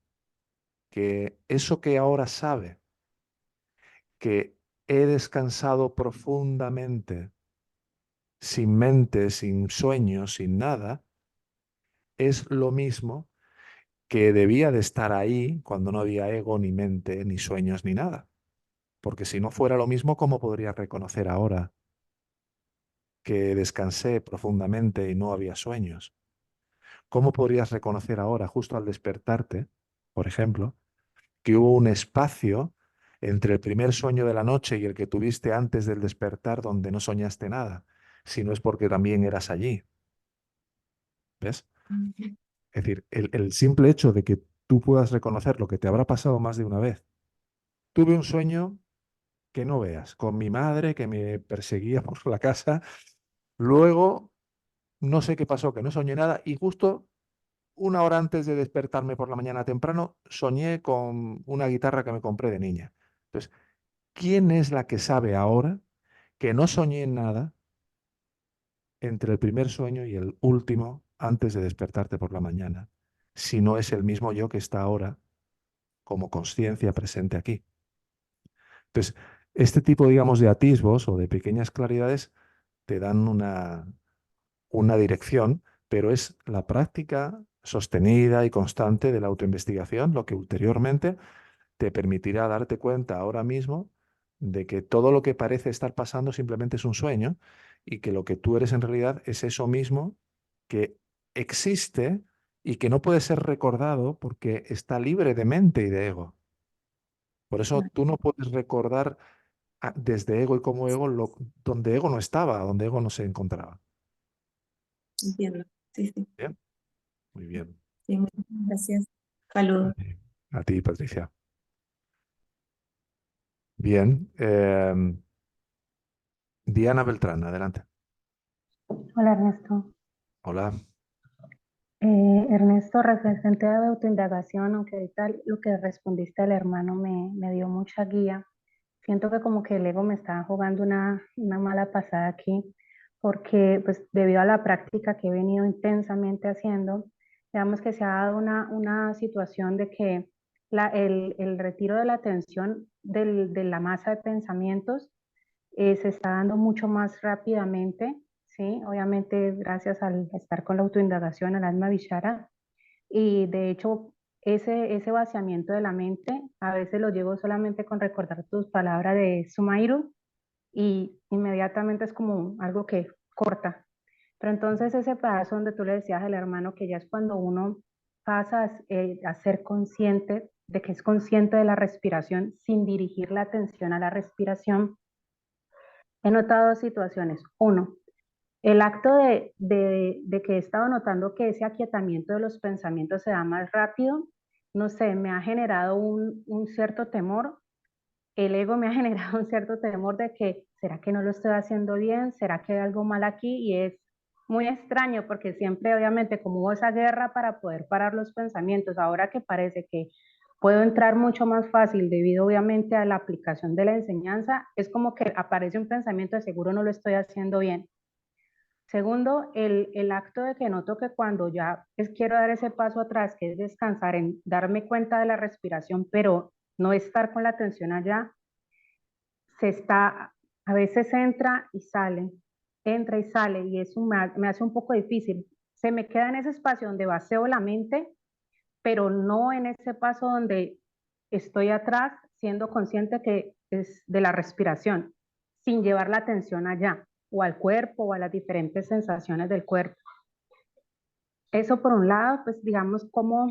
que eso que ahora sabe, que he descansado profundamente, sin mente, sin sueños, sin nada, es lo mismo que debía de estar ahí cuando no había ego, ni mente, ni sueños, ni nada. Porque si no fuera lo mismo, ¿cómo podría reconocer ahora que descansé profundamente y no había sueños? ¿Cómo podrías reconocer ahora, justo al despertarte, por ejemplo, que hubo un espacio entre el primer sueño de la noche y el que tuviste antes del despertar donde no soñaste nada, si no es porque también eras allí? ¿Ves? Es decir, el simple hecho de que tú puedas reconocer lo que te habrá pasado más de una vez. Tuve un sueño que no veas, con mi madre que me perseguía por la casa. Luego, no sé qué pasó, que no soñé nada y justo una hora antes de despertarme por la mañana temprano, soñé con una guitarra que me compré de niña. Entonces, ¿quién es la que sabe ahora que no soñé nada entre el primer sueño y el último antes de despertarte por la mañana, si no es el mismo yo que está ahora como conciencia presente aquí? Entonces, este tipo, digamos, de atisbos o de pequeñas claridades te dan una dirección, pero es la práctica sostenida y constante de la autoinvestigación lo que ulteriormente te permitirá darte cuenta ahora mismo de que todo lo que parece estar pasando simplemente es un sueño y que lo que tú eres en realidad es eso mismo que existe y que no puede ser recordado porque está libre de mente y de ego. Por eso tú no puedes recordar desde ego y como ego donde ego no estaba, donde ego no se encontraba. Entiendo. Sí, sí. Bien, muy bien. Sí, muchas gracias. Saludos. A ti, Patricia. Bien. Diana Beltrán, adelante. Hola Ernesto. Hola. Ernesto, referente a autoindagación, aunque ahorita lo que respondiste al hermano me dio mucha guía. Siento que como que el ego me está jugando una mala pasada aquí, porque pues debido a la práctica que he venido intensamente haciendo, digamos que se ha dado una situación de que el retiro de la atención de la masa de pensamientos se está dando mucho más rápidamente, ¿sí? Obviamente gracias al estar con la autoindagación, al alma vichara, y de hecho ese vaciamiento de la mente a veces lo llevo solamente con recordar tus palabras de Sumairu y inmediatamente es como algo que corta. Pero entonces ese pedazo donde tú le decías al hermano que ya es cuando uno pasa a ser consciente de que es consciente de la respiración sin dirigir la atención a la respiración, he notado dos situaciones. Uno, el acto de que he estado notando que ese aquietamiento de los pensamientos se da más rápido, no sé, me ha generado un cierto temor. El ego me ha generado un cierto temor de que, ¿será que no lo estoy haciendo bien? ¿Será que hay algo mal aquí? Y es muy extraño porque siempre, obviamente, como hubo esa guerra para poder parar los pensamientos, ahora que parece que puedo entrar mucho más fácil debido obviamente a la aplicación de la enseñanza, es como que aparece un pensamiento de seguro no lo estoy haciendo bien. Segundo, el acto de que noto que cuando ya quiero dar ese paso atrás, que es descansar, en darme cuenta de la respiración, pero no estar con la atención allá, a veces entra y sale, y eso me hace un poco difícil. Se me queda en ese espacio donde vacío la mente, pero no en ese paso donde estoy atrás, siendo consciente que es de la respiración, sin llevar la atención allá, o al cuerpo, o a las diferentes sensaciones del cuerpo. Eso por un lado, pues digamos como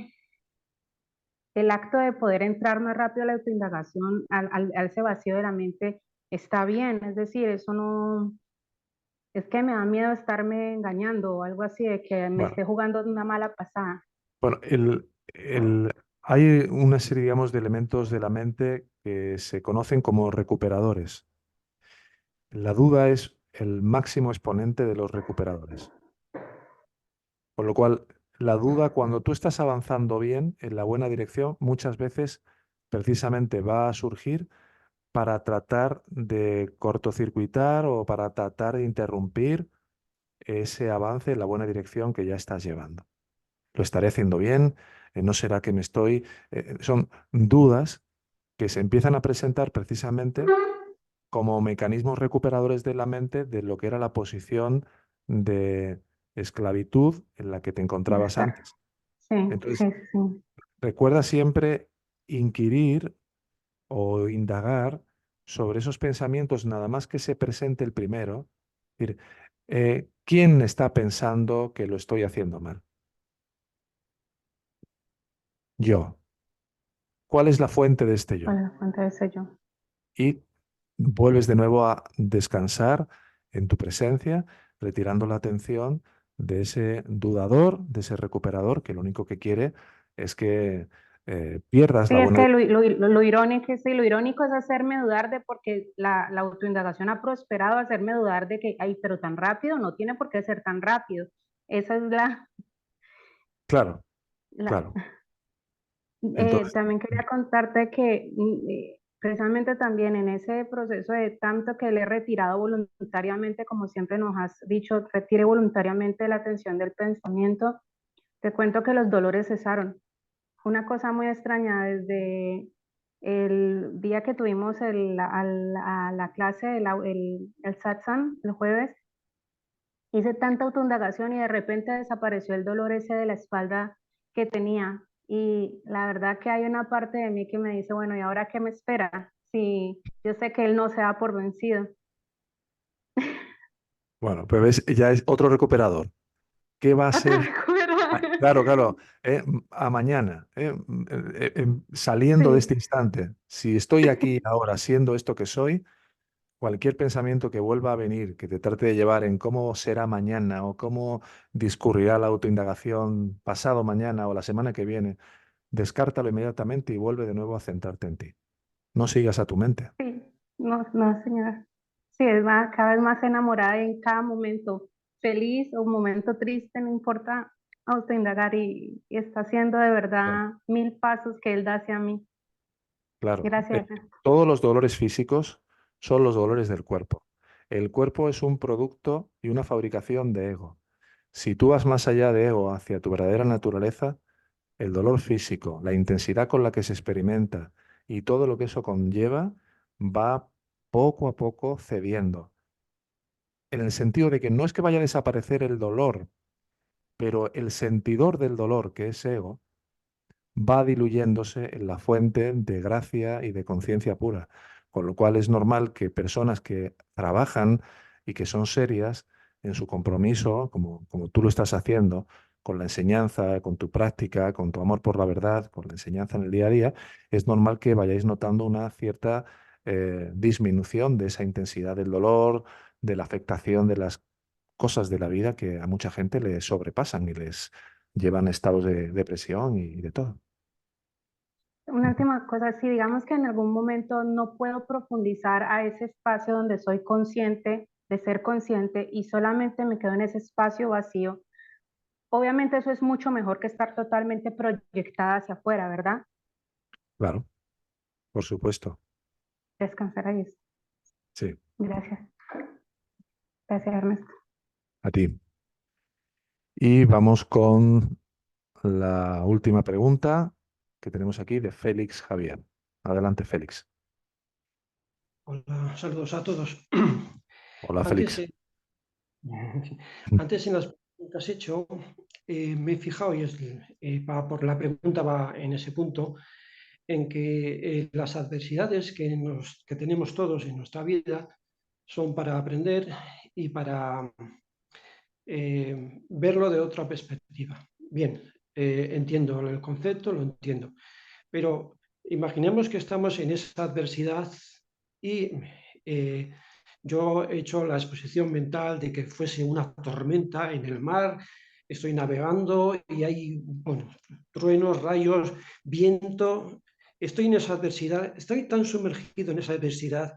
el acto de poder entrar más rápido a la autoindagación, a ese vacío de la mente, está bien, es decir, eso no, es que me da miedo estarme engañando o algo así, de que me Bueno, esté jugando una mala pasada. bueno, hay una serie, digamos, de elementos de la mente que se conocen como recuperadores. La duda es el máximo exponente de los recuperadores. Con lo cual, la duda, cuando tú estás avanzando bien en la buena dirección, muchas veces precisamente va a surgir para tratar de cortocircuitar o para tratar de interrumpir ese avance en la buena dirección que ya estás llevando. ¿Lo estaré haciendo bien? ¿No será que me estoy...? Son dudas que se empiezan a presentar precisamente como mecanismos recuperadores de la mente de lo que era la posición de esclavitud en la que te encontrabas Exacto. antes. Sí, Entonces, sí, sí. recuerda siempre inquirir o indagar sobre esos pensamientos nada más que se presente el primero. Es decir, ¿quién está pensando que lo estoy haciendo mal? Yo. ¿Cuál es la fuente de este yo? ¿Cuál es la fuente de ese yo? Y vuelves de nuevo a descansar en tu presencia, retirando la atención de ese dudador, de ese recuperador, que lo único que quiere es que pierdas Sí, la es buena... que lo irónico, sí, lo irónico es hacerme dudar de porque la autoindagación ha prosperado, hacerme dudar de que, ay, pero tan rápido, no tiene por qué ser tan rápido. Esa es Claro, la, claro. Entonces, también quería contarte que precisamente también en ese proceso de tanto que le he retirado voluntariamente, como siempre nos has dicho, retire voluntariamente la atención del pensamiento, te cuento que los dolores cesaron. Una cosa muy extraña desde el día que tuvimos a la clase, el satsang, el jueves, hice tanta autoindagación y de repente desapareció el dolor ese de la espalda que tenía. Y la verdad que hay una parte de mí que me dice, bueno, ¿y ahora qué me espera? Si yo sé que él no se da por vencido. bueno, pero ya es otro recuperador. ¿Qué va a Otra ser? vez, ¿verdad? Claro, claro. A mañana, saliendo de este Sí, instante, si estoy aquí ahora siendo esto que soy, cualquier pensamiento que vuelva a venir, que te trate de llevar en cómo será mañana o cómo discurrirá la autoindagación pasado mañana o la semana que viene, descártalo inmediatamente y vuelve de nuevo a centrarte en ti. No sigas a tu mente. sí, no, no, señora. Sí, es más, cada vez más enamorada en cada momento, feliz o momento triste, no importa, autoindagar y está haciendo de Claro. verdad 1000 pasos que él da hacia mí. Claro. Gracias. Todos los dolores físicos son los dolores del cuerpo. El cuerpo es un producto y una fabricación de ego. Si tú vas más allá de ego hacia tu verdadera naturaleza, el dolor físico, la intensidad con la que se experimenta y todo lo que eso conlleva va poco a poco cediendo. En el sentido de que no es que vaya a desaparecer el dolor, pero el sentidor del dolor, que es ego, va diluyéndose en la fuente de gracia y de conciencia pura. Con lo cual es normal que personas que trabajan y que son serias en su compromiso, como tú lo estás haciendo, con la enseñanza, con tu práctica, con tu amor por la verdad, con la enseñanza en el día a día, es normal que vayáis notando una cierta disminución de esa intensidad del dolor, de la afectación de las cosas de la vida que a mucha gente les sobrepasan y les llevan a estados de depresión y de todo. Una última cosa, si digamos que en algún momento no puedo profundizar a ese espacio donde soy consciente de ser consciente y solamente me quedo en ese espacio vacío, obviamente eso es mucho mejor que estar totalmente proyectada hacia afuera, ¿verdad? Claro, por supuesto. Descansar ahí. Sí, Gracias. Gracias, Ernesto. a ti. Y vamos con la última pregunta que tenemos aquí de Félix Javier. Adelante, Félix. Hola, saludos a todos. Hola, Antes, Félix. antes en las preguntas que has hecho, me he fijado, y por la pregunta va en ese punto, en que las adversidades que tenemos todos en nuestra vida son para aprender y para verlo de otra perspectiva. Bien, entiendo el concepto, lo entiendo, pero imaginemos que estamos en esa adversidad y yo he hecho la exposición mental de que fuese una tormenta en el mar, estoy navegando y hay, bueno, truenos, rayos, viento. Estoy en esa adversidad, estoy tan sumergido en esa adversidad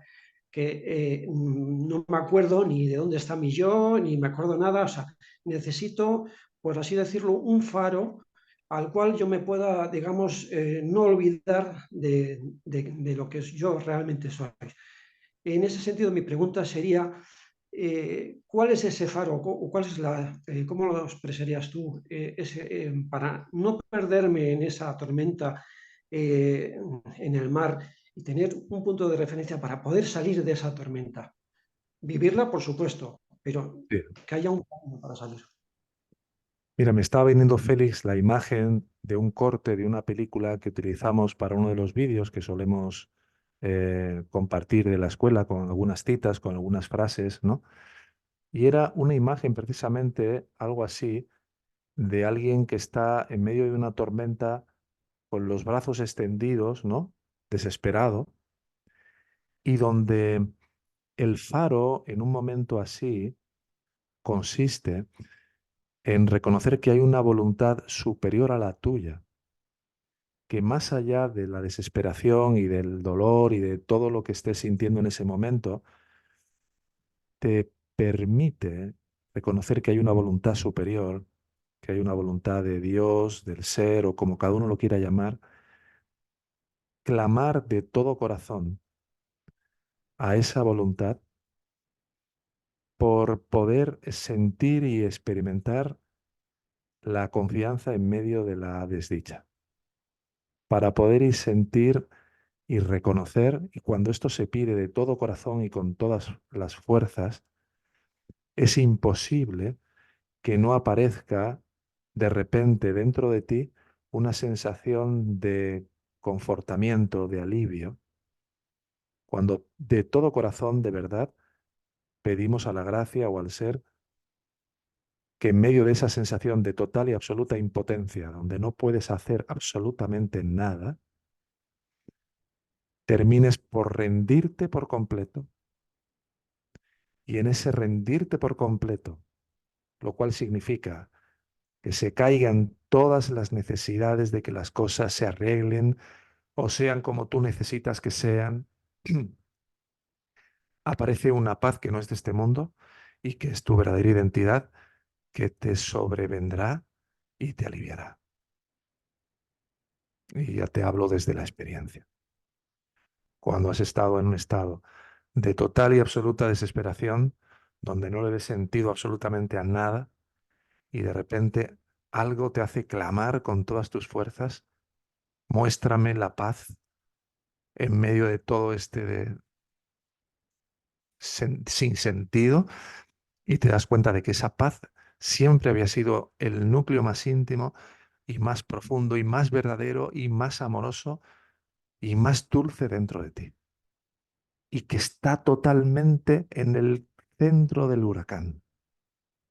que no me acuerdo ni de dónde está mi yo, ni me acuerdo nada. O sea, necesito, por así decirlo, un faro al cual yo me pueda, digamos, no olvidar de lo que yo realmente soy. En ese sentido, mi pregunta sería, ¿cuál es ese faro o cuál es cómo lo expresarías tú para no perderme en esa tormenta en el mar y tener un punto de referencia para poder salir de esa tormenta? Vivirla, por supuesto, pero Sí. que haya un camino para salir. Mira, me estaba viniendo, Félix, la imagen de un corte de una película que utilizamos para uno de los vídeos que solemos compartir de la escuela con algunas citas, con algunas frases, ¿no? Y era una imagen precisamente algo así de alguien que está en medio de una tormenta con los brazos extendidos, ¿no? Desesperado, y donde el faro en un momento así consiste en reconocer que hay una voluntad superior a la tuya, que más allá de la desesperación y del dolor y de todo lo que estés sintiendo en ese momento, te permite reconocer que hay una voluntad superior, que hay una voluntad de Dios, del ser o como cada uno lo quiera llamar, clamar de todo corazón a esa voluntad por poder sentir y experimentar la confianza en medio de la desdicha, para poder y sentir y reconocer, y cuando esto se pide de todo corazón y con todas las fuerzas, es imposible que no aparezca de repente dentro de ti una sensación de confortamiento, de alivio, cuando de todo corazón, de verdad, pedimos a la gracia o al ser que en medio de esa sensación de total y absoluta impotencia, donde no puedes hacer absolutamente nada, termines por rendirte por completo. Y en ese rendirte por completo, lo cual significa que se caigan todas las necesidades de que las cosas se arreglen o sean como tú necesitas que sean, aparece una paz que no es de este mundo y que es tu verdadera identidad, que te sobrevendrá y te aliviará. Y ya te hablo desde la experiencia. Cuando has estado en un estado de total y absoluta desesperación, donde no le ves sentido absolutamente a nada, y de repente algo te hace clamar con todas tus fuerzas, muéstrame la paz en medio de todo este sin sentido, y te das cuenta de que esa paz siempre había sido el núcleo más íntimo y más profundo y más verdadero y más amoroso y más dulce dentro de ti, y que está totalmente en el centro del huracán,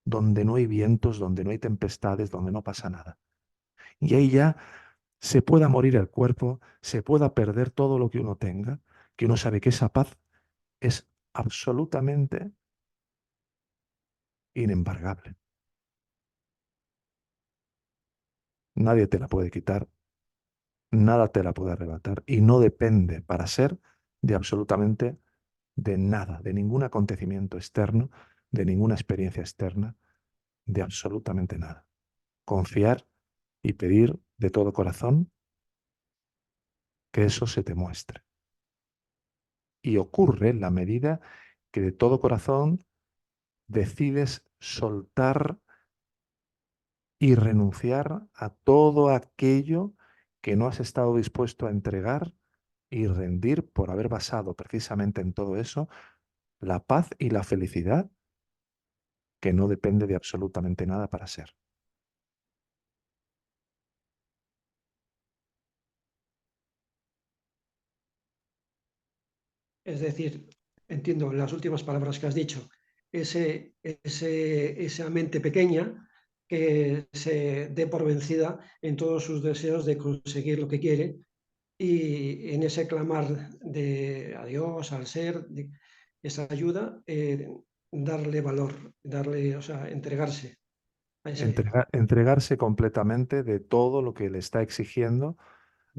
donde no hay vientos, donde no hay tempestades, donde no pasa nada. Y ahí ya se pueda morir el cuerpo, se pueda perder todo lo que uno tenga, que uno sabe que esa paz es absolutamente inembargable. Nadie te la puede quitar, nada te la puede arrebatar y no depende para ser de absolutamente de nada, de ningún acontecimiento externo, de ninguna experiencia externa, de absolutamente nada. Confiar y pedir de todo corazón que eso se te muestre. Y ocurre en la medida que de todo corazón decides soltar y renunciar a todo aquello que no has estado dispuesto a entregar y rendir por haber basado precisamente en todo eso la paz y la felicidad que no depende de absolutamente nada para ser. Es decir, entiendo las últimas palabras que has dicho, esa mente pequeña que se dé por vencida en todos sus deseos de conseguir lo que quiere y en ese clamar de a Dios, al ser, de esa ayuda, darle valor, o sea, entregarse a ese. Entregarse completamente de todo lo que le está exigiendo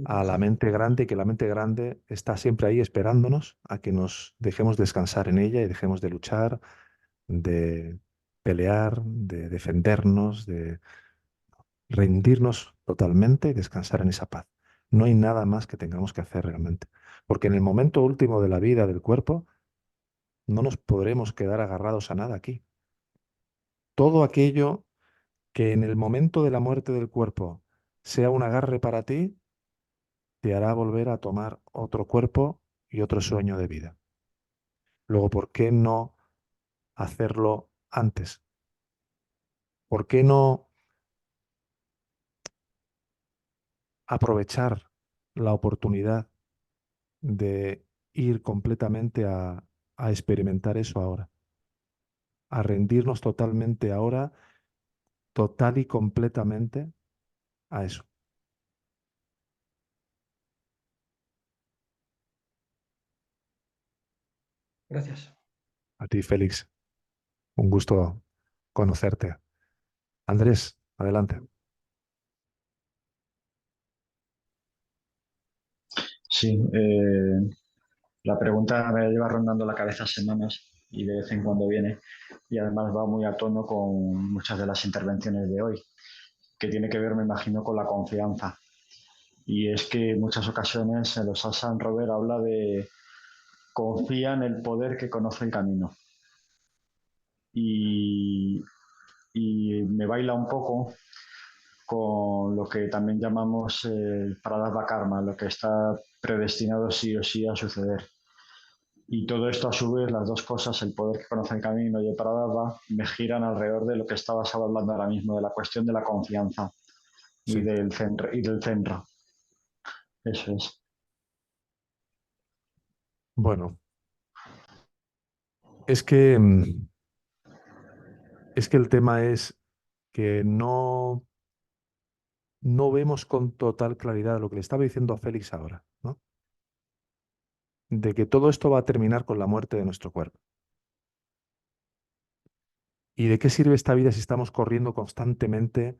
a la mente grande, y que la mente grande está siempre ahí esperándonos a que nos dejemos descansar en ella y dejemos de luchar, de pelear, de defendernos, de rendirnos totalmente y descansar en esa paz. No hay nada más que tengamos que hacer realmente. Porque en el momento último de la vida del cuerpo no nos podremos quedar agarrados a nada aquí. Todo aquello que en el momento de la muerte del cuerpo sea un agarre para ti, te hará volver a tomar otro cuerpo y otro sueño de vida. Luego, ¿por qué no hacerlo antes? ¿Por qué no aprovechar la oportunidad de ir completamente a experimentar eso ahora? A rendirnos totalmente ahora, total y completamente a eso. Gracias. A ti, Félix, un gusto conocerte. Andrés, adelante. Sí, la pregunta me lleva rondando la cabeza semanas y de vez en cuando viene y además va muy a tono con muchas de las intervenciones de hoy, que tiene que ver, me imagino, con la confianza. Y es que en muchas ocasiones en los Sasan Robert habla de confía en el poder que conoce el camino. Y, y me baila un poco con lo que también llamamos el Pradava Karma, lo que está predestinado sí o sí a suceder. Y todo esto, a su vez, las dos cosas, el poder que conoce el camino y el Pradava, me giran alrededor de lo que estabas hablando ahora mismo, de la cuestión de la confianza y Sí. del centro. Eso es. Bueno, es que, es que el tema es que no vemos con total claridad lo que le estaba diciendo a Félix ahora, ¿no? De que todo esto va a terminar con la muerte de nuestro cuerpo. ¿Y de qué sirve esta vida si estamos corriendo constantemente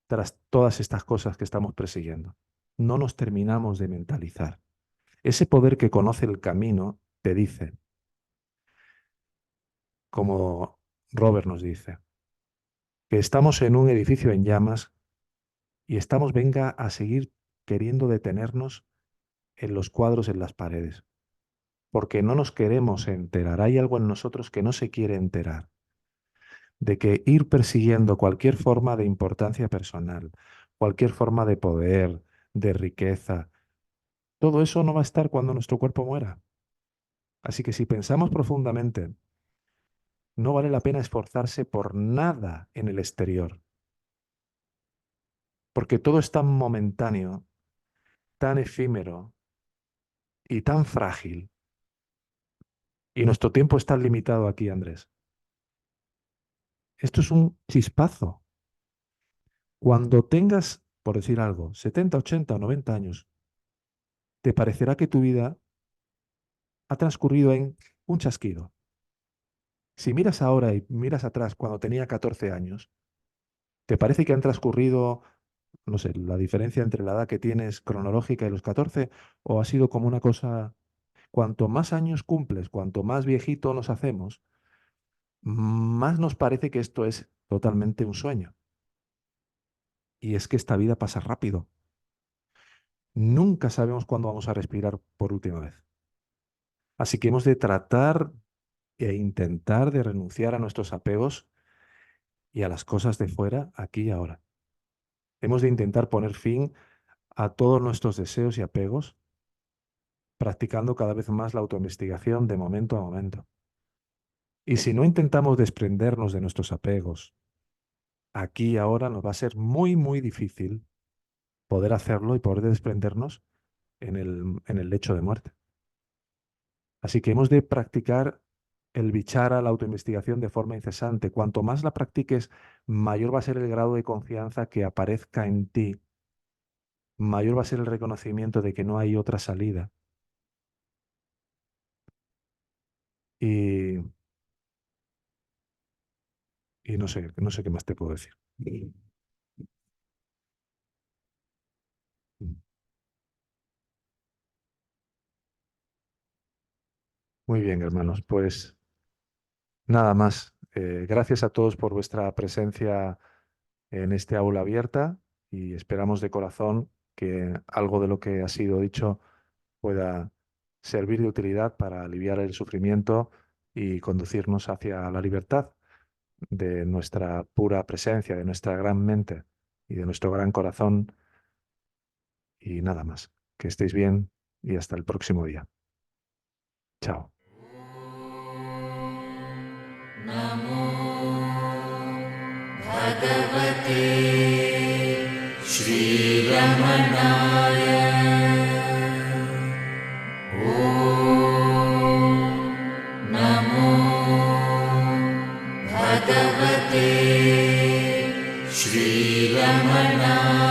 tras todas estas cosas que estamos persiguiendo? No nos terminamos de mentalizar. Ese poder que conoce el camino te dice, como Robert nos dice, que estamos en un edificio en llamas y estamos, venga, a seguir queriendo detenernos en los cuadros en las paredes, porque no nos queremos enterar. Hay algo en nosotros que no se quiere enterar, de que ir persiguiendo cualquier forma de importancia personal, cualquier forma de poder, de riqueza, todo eso no va a estar cuando nuestro cuerpo muera. Así que si pensamos profundamente, no vale la pena esforzarse por nada en el exterior, porque todo es tan momentáneo, tan efímero y tan frágil. Y nuestro tiempo es tan limitado aquí, Andrés. Esto es un chispazo. Cuando tengas, por decir algo, 70, 80 o 90 años, te parecerá que tu vida ha transcurrido en un chasquido. Si miras ahora y miras atrás cuando tenía 14 años, ¿te parece que han transcurrido, no sé, la diferencia entre la edad que tienes cronológica y los 14? ¿O ha sido como una cosa, cuanto más años cumples, cuanto más viejito nos hacemos, más nos parece que esto es totalmente un sueño? Y es que esta vida pasa rápido. Nunca sabemos cuándo vamos a respirar por última vez. Así que hemos de tratar e intentar de renunciar a nuestros apegos y a las cosas de fuera, aquí y ahora. Hemos de intentar poner fin a todos nuestros deseos y apegos, practicando cada vez más la autoinvestigación de momento a momento. Y si no intentamos desprendernos de nuestros apegos, aquí y ahora nos va a ser muy, muy difícil poder hacerlo y poder desprendernos en el lecho de muerte. Así que hemos de practicar el vichara, la autoinvestigación de forma incesante. Cuanto más la practiques, mayor va a ser el grado de confianza que aparezca en ti, mayor va a ser el reconocimiento de que no hay otra salida. Y, y no sé qué más te puedo decir. Muy bien, hermanos. Pues nada más. Gracias a todos por vuestra presencia en este aula abierta y esperamos de corazón que algo de lo que ha sido dicho pueda servir de utilidad para aliviar el sufrimiento y conducirnos hacia la libertad de nuestra pura presencia, de nuestra gran mente y de nuestro gran corazón. Y nada más. Que estéis bien y hasta el próximo día. Chao. Bhagavate Shri Ramanaya Om Namo Bhagavate Shri Ramanaya